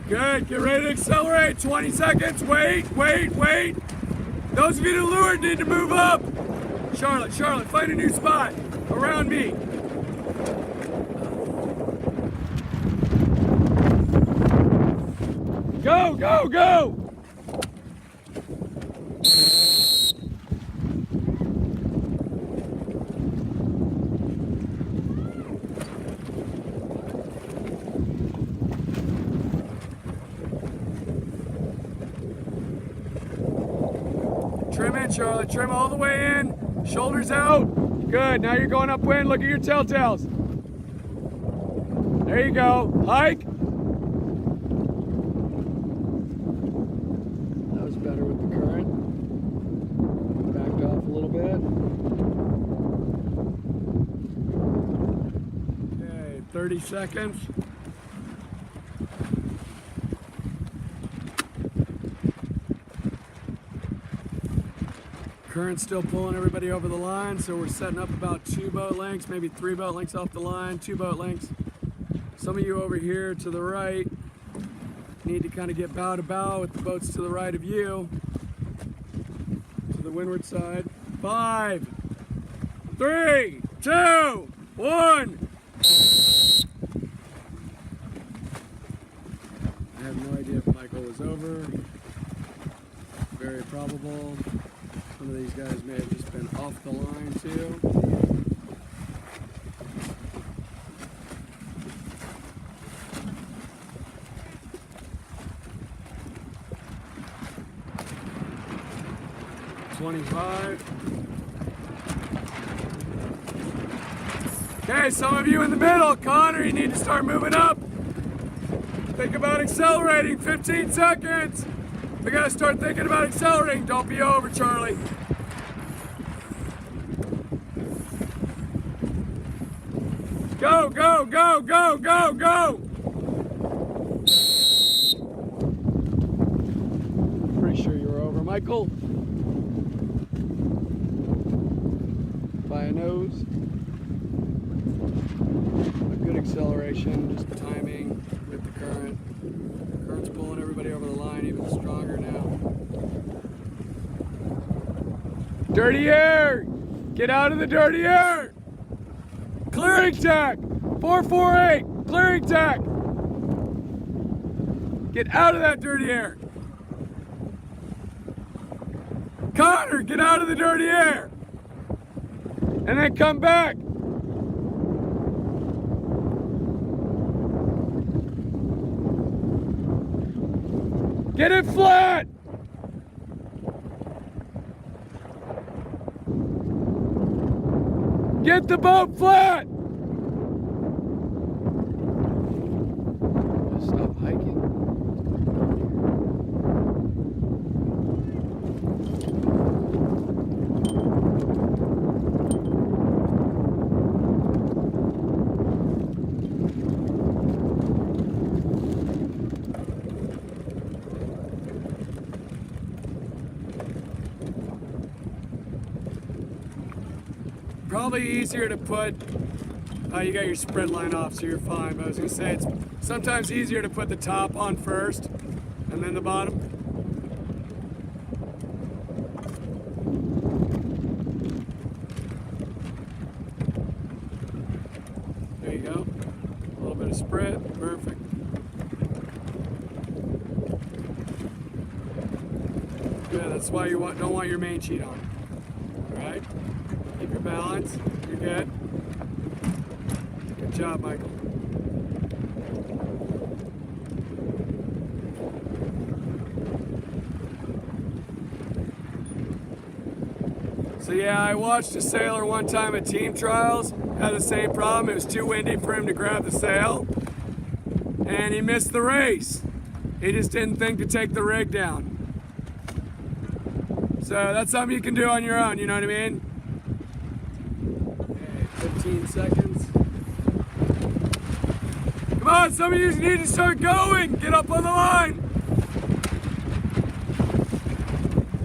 Good, get ready to accelerate. 20 seconds, wait, wait, wait. Those of you that are lured need to move up. Charlotte, find a new spot around me. Go, go, go! Trim in, Charlotte. Trim all the way in. Shoulders out. Good. Now you're going upwind. Look at your telltales. There you go. Hike. Better with the current. Backed off a little bit. Okay, 30 seconds. Current's still pulling everybody over the line, so we're setting up about 2 boat lengths, maybe 3 boat lengths off the line, 2 boat lengths. Some of you over here to the right need to kind of get bow to bow with the boats to the right of you, to the windward side. 5, 3, 2, 1. I have no idea if Michael was over. Very probable. Some of these guys may have just been off the line too. Okay, some of you in the middle, Connor, you need to start moving up. Think about accelerating, 15 seconds. We gotta start thinking about accelerating. Don't be over, Charlie. Go, go, go, go, go, go. Pretty sure you were over, Michael. By a nose. A good acceleration, just timing with the current. The current's pulling everybody over the line even stronger now. Dirty air! Get out of the dirty air! Clearing tack! 448! Clearing tack! Get out of that dirty air! Connor, get out of the dirty air! And then come back! Get it flat! Get the boat flat! Stop hiking. Probably easier to put, you got your spread line off, so you're fine, but I was gonna say it's sometimes easier to put the top on first and then the bottom. There you go. A little bit of spread, perfect. Good, that's why you don't want your main sheet on. All right? Keep your balance. You're good. Good job, Michael. So yeah, I watched a sailor one time at team trials. Had the same problem. It was too windy for him to grab the sail. And he missed the race. He just didn't think to take the rig down. So that's something you can do on your own, you know what I mean? 15 seconds. Come on, some of you need to start going. Get up on the line.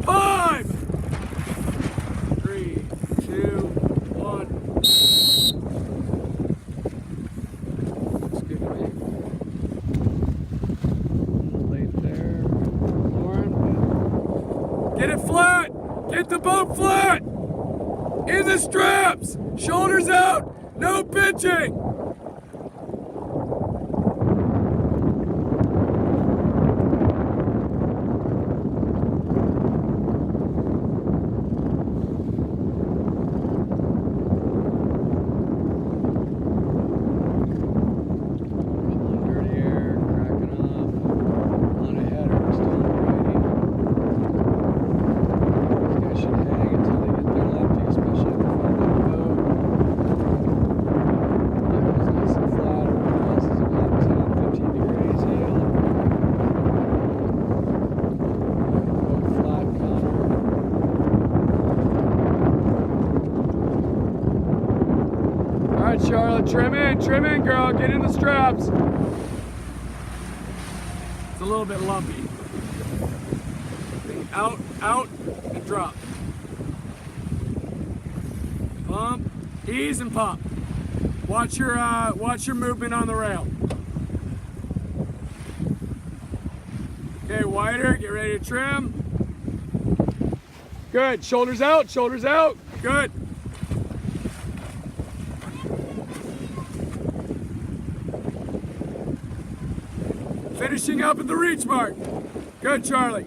5, 3, 2, 1. Looks good to me. Late there. Lauren. Get it flat. Get the boat flat. In the straps. Shoulders out, no pitching! Dirty air, cracking off. On a header, we're still waiting. These guys should hang until they get their lefty, especially at the front of the boat. Nice and flat. Everyone else is about 10, 15 degrees hail. Boat flat, Connor. All right, Charlotte, trim in, girl. Get in the straps. It's a little bit lumpy. Out, and drop. Pump, ease, and pump. Watch your movement on the rail. Okay, wider, get ready to trim. Good, shoulders out, good. Finishing up at the reach mark. Good, Charlie.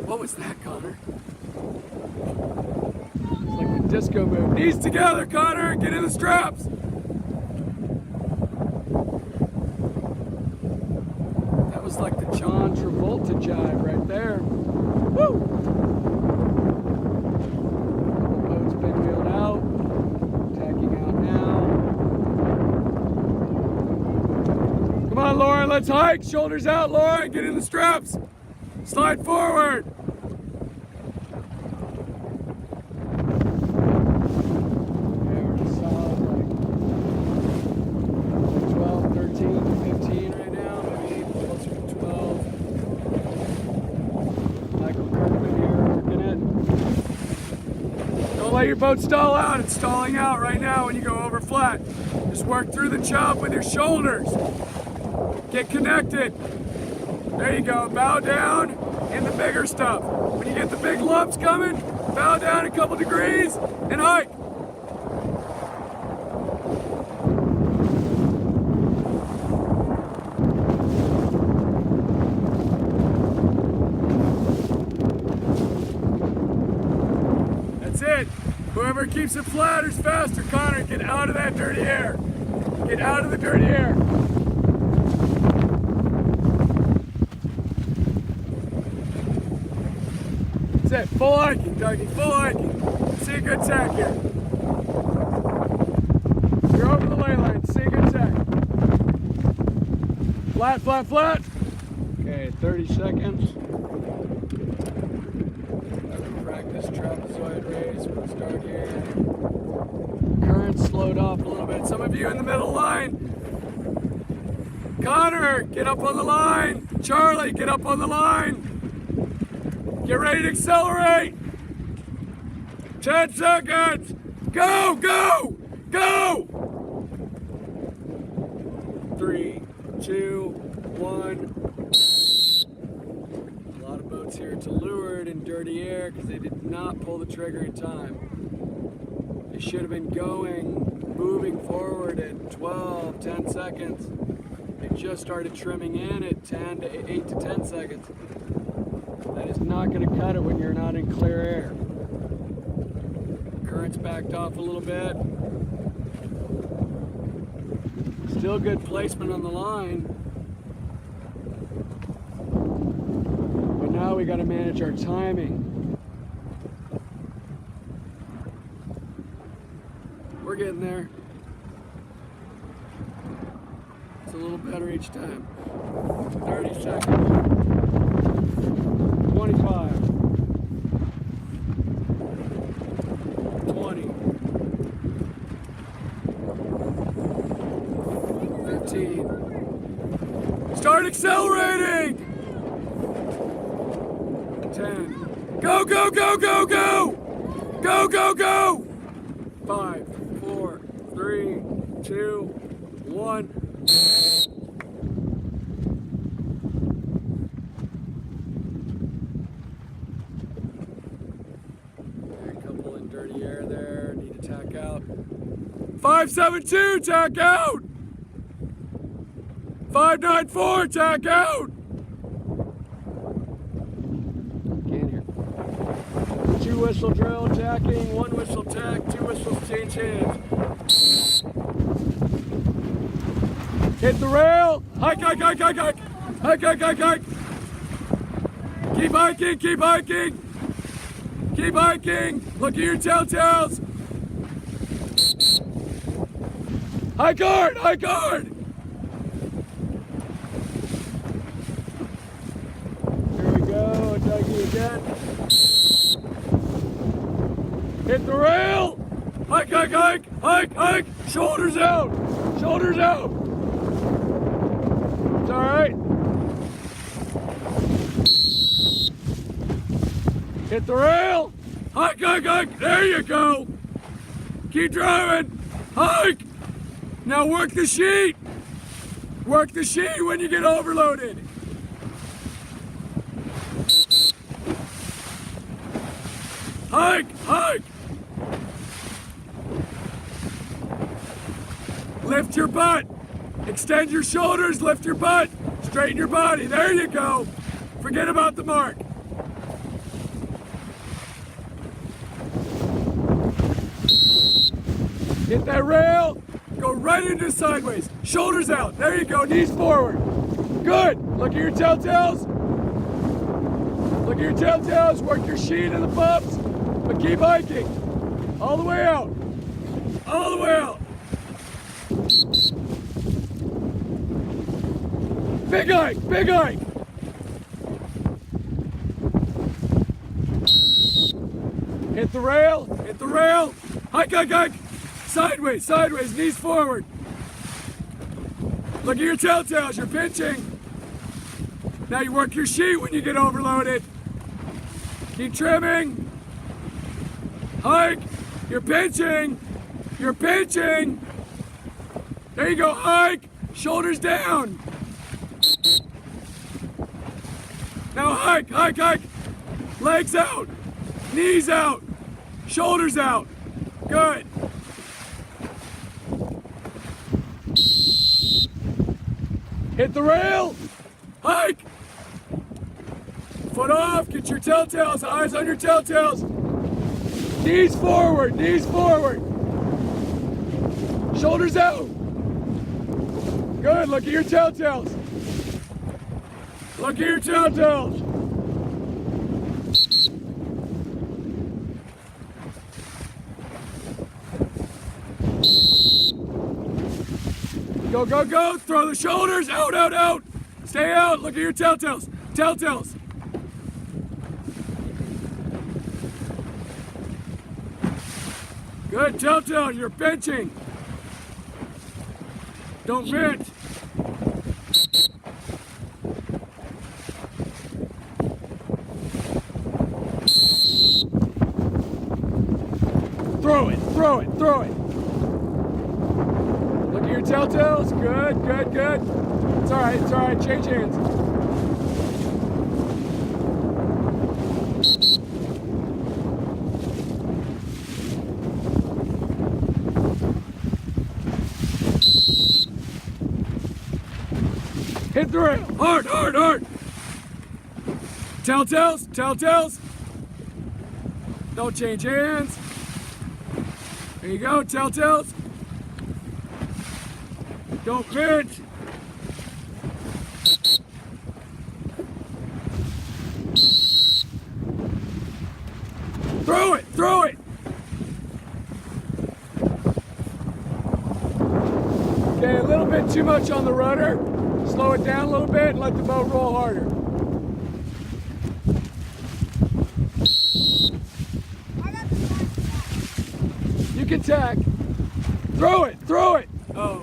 What was that, Connor? It's like the disco move. Knees together, Connor. Get in the straps. That was like the John Travolta jive right there. Woo! Boat's been wheeled out. Tacking out now. Come on, Lauren. Let's hike. Shoulders out, Lauren. Get in the straps. Slide forward. Let your boat stall out. It's stalling out right now when you go over flat. Just work through the chop with your shoulders. Get connected. There you go. Bow down in the bigger stuff. When you get the big lumps coming, bow down a couple degrees and hike. That's it. Whoever keeps it flat is faster. Connor, get out of that dirty air. Get out of the dirty air. That's it. Full hiking, Dougie. Full hiking. See a good tack here. You're over the ley line. See a good tack. Flat, flat, flat. Okay, 30 seconds. Practice trapezoid raise. We'll start here. Current slowed off a little bit. Some of you in the middle line. Connor, get up on the line. Charlie, get up on the line. Get ready to accelerate. 10 seconds. Go, go, go. 3, 2, 1. A lot of boats here to leeward in dirty air because they did not pull the trigger in time. They should have been moving forward at 12, 10 seconds. They just started trimming in at 8 to 10 seconds. That is not going to cut it when you're not in clear air. Current's backed off a little bit. Still good placement on the line. But now we got to manage our timing. We're getting there. It's a little better each time. 30 seconds. 25. 20. 15. Start accelerating! 10. Go, go, go, go, go! Go, go, go! 5, 4, 3, 2, 1. Dirty air there, need to tack out. 572, tack out! 594, tack out! Can't hear. 2 whistle drill, tacking, 1 whistle tack, 2 whistles change hands. Hit the rail! Hike, hike, hike, hike, hike! Hike, hike, hike, hike! Keep hiking, keep hiking! Keep hiking! Look at your telltales! Hike hard! Hike hard! Here we go, Dougie again. Hit the rail! Hike, hike, hike! Hike, hike! Shoulders out! Shoulders out! It's alright. Hit the rail! Hike, hike, hike! There you go! Keep driving! Hike! Now work the sheet! Work the sheet when you get overloaded! Hike! Hike! Lift your butt! Extend your shoulders, lift your butt! Straighten your body, there you go! Forget about the mark! Hit that rail, go right into sideways. Shoulders out, there you go, knees forward. Good, look at your telltales. Look at your telltales, work your sheet and the bumps, but keep hiking. All the way out, all the way out. Big hike, big hike. Hit the rail, hike, hike, hike. Sideways, sideways, knees forward. Look at your telltales, you're pinching. Now you work your sheet when you get overloaded. Keep trimming. Hike, you're pinching. You're pinching. There you go, hike, shoulders down. Now hike, hike, hike. Legs out, knees out, shoulders out. Good. Hit the rail, hike. Foot off, get your telltales, eyes on your telltales. Knees forward, knees forward. Shoulders out. Good, look at your telltales. Look at your telltales. Go, go, go, throw the shoulders, out, out, out. Stay out, look at your telltales, telltales. Good, telltale, you're benching. Don't vent. Throw it, throw it, throw it. Look at your telltales. Good, good, good. It's all right, it's all right. Change hands. Hit the rail. Hard, hard, hard. Telltales, telltales. Don't change hands. There you go, telltales. Don't pinch. Throw it, throw it. Okay, a little bit too much on the rudder. Slow it down a little bit and let the boat roll harder. You can tack. Throw it, throw it. Oh.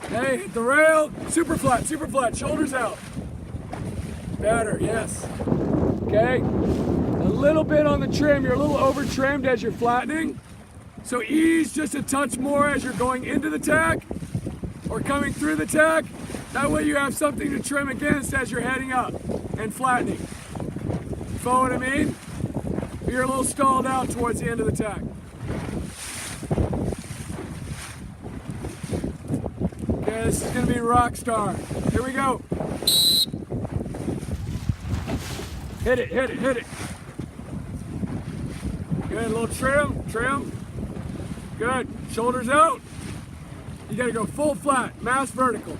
Hey, hit the rail. Super flat, shoulders out. Better, yes. Okay. A little bit on the trim. You're a little over trimmed as you're flattening. So ease just a touch more as you're going into the tack or coming through the tack. That way you have something to trim against as you're heading up and flattening. Follow what I mean? You're a little stalled out towards the end of the tack. Okay, this is gonna be rock star. Here we go. Hit it, hit it, hit it. Good, a little trim, trim. Good, shoulders out. You gotta go full flat, mass vertical.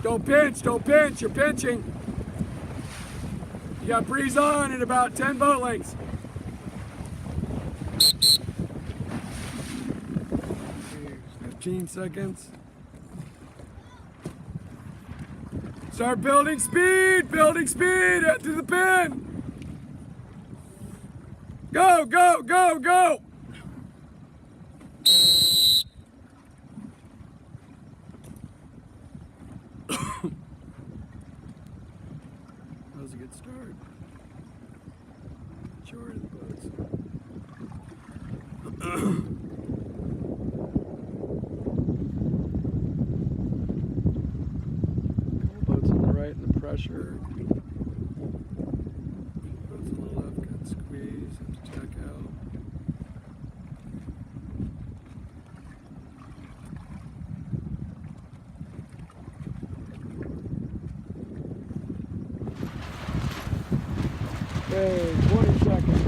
Don't pinch, you're pinching. You got breeze on in about 10 boat lengths. 15 seconds. Start building speed, head to the pin. Go, go, go, go. That was a good start. Majority of the boats. Boats on the right and the pressure. Boats on the left got squeeze, have to check out. Okay, 20 seconds.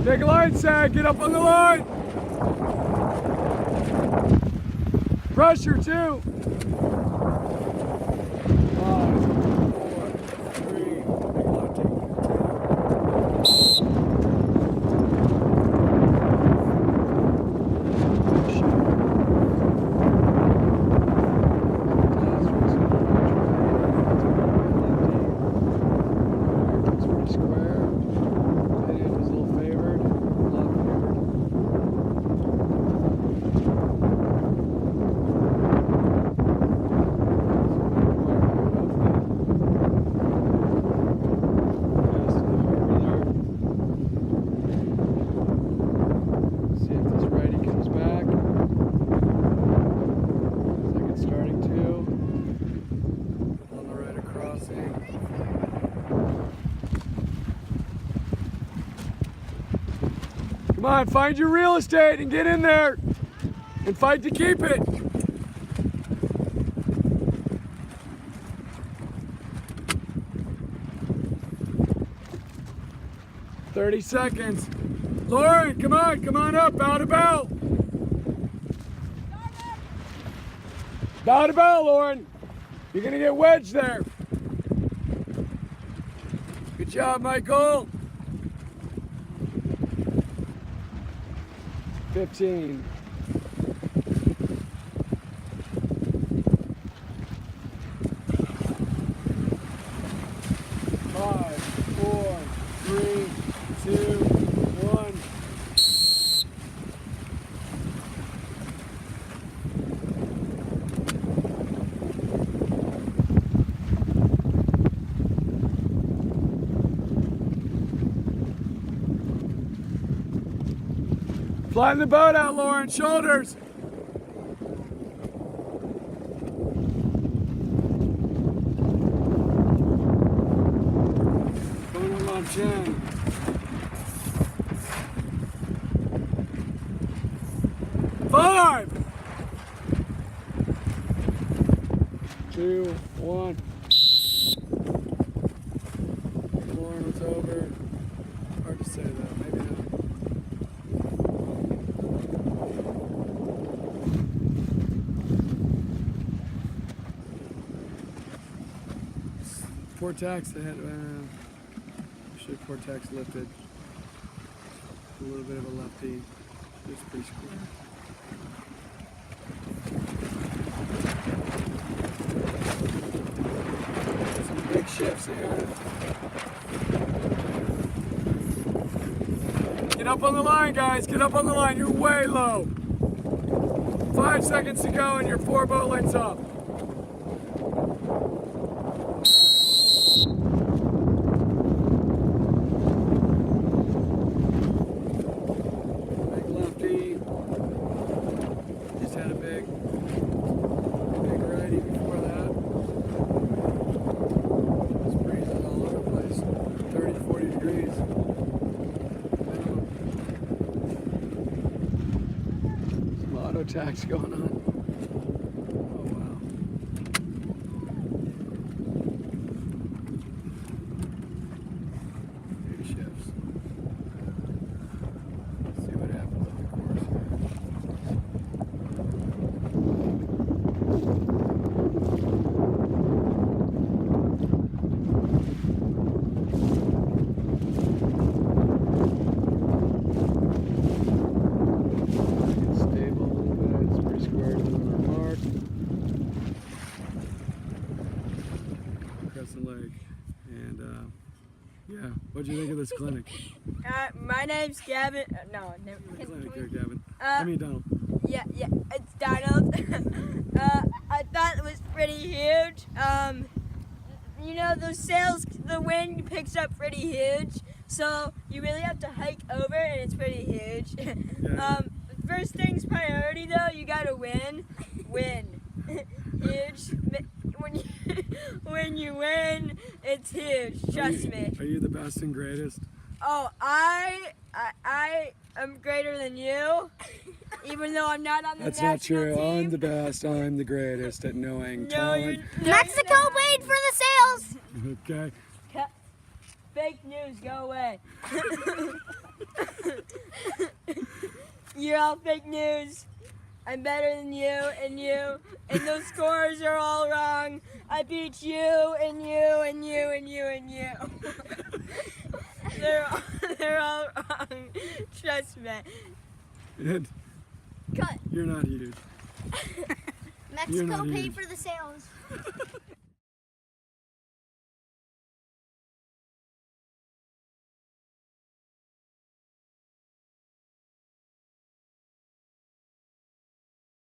Take a line sag, get up on the line. Pressure too. 5, 4, 3, on, find your real estate and get in there and fight to keep it. "30 seconds. Lauren, come on up, bow to bow. Bow to bow, Lauren. You're gonna get wedged there. Good job, Michael. 15. Five, four, three, two, one. Flying the boat out, Lauren. Shoulders. Going on 10. 5, 2, 1. Lauren, it's over. Hard to say that. Maybe not. Port tax ahead. Should port tax lifted. A little bit of a lefty. It's pretty square. Some big shifts here. Get up on the line, guys. Get up on the line. You're way low. 5 seconds to go and you're 4 boat lengths up. Big lefty. Just had a big righty before that. This breeze is all over the place. 30 to 40 degrees. Some auto tax going on. Oh wow. Big shifts. Let's see what happens on the course here. Stable a little bit. It's pretty square to the mark. Crescent Lake. And yeah, what'd you think of this clinic? My name's Gavin. No, never. Clinic here, Gavin. I mean Donald. Yeah, it's Donald. I thought it was pretty huge. You know, those sails, the wind picks up pretty huge, so you really have to hike over, and it's pretty huge. Yeah. First thing's priority though, you gotta win. Huge. When you win, it's huge. Trust me. Are you the best and greatest? Oh, I am greater than you, even though I'm not on the That's national not true. team. I'm the best. I'm the greatest at knowing talent. Mexico paid for the sails. Okay. Fake news, go away. You're all fake news. I'm better than you, and those scores are all wrong. I beat you, and you, and you, and you, and you. They're all wrong. Trust me. Ed, Cut. you're not huge. Mexico not paid huge. for the sails.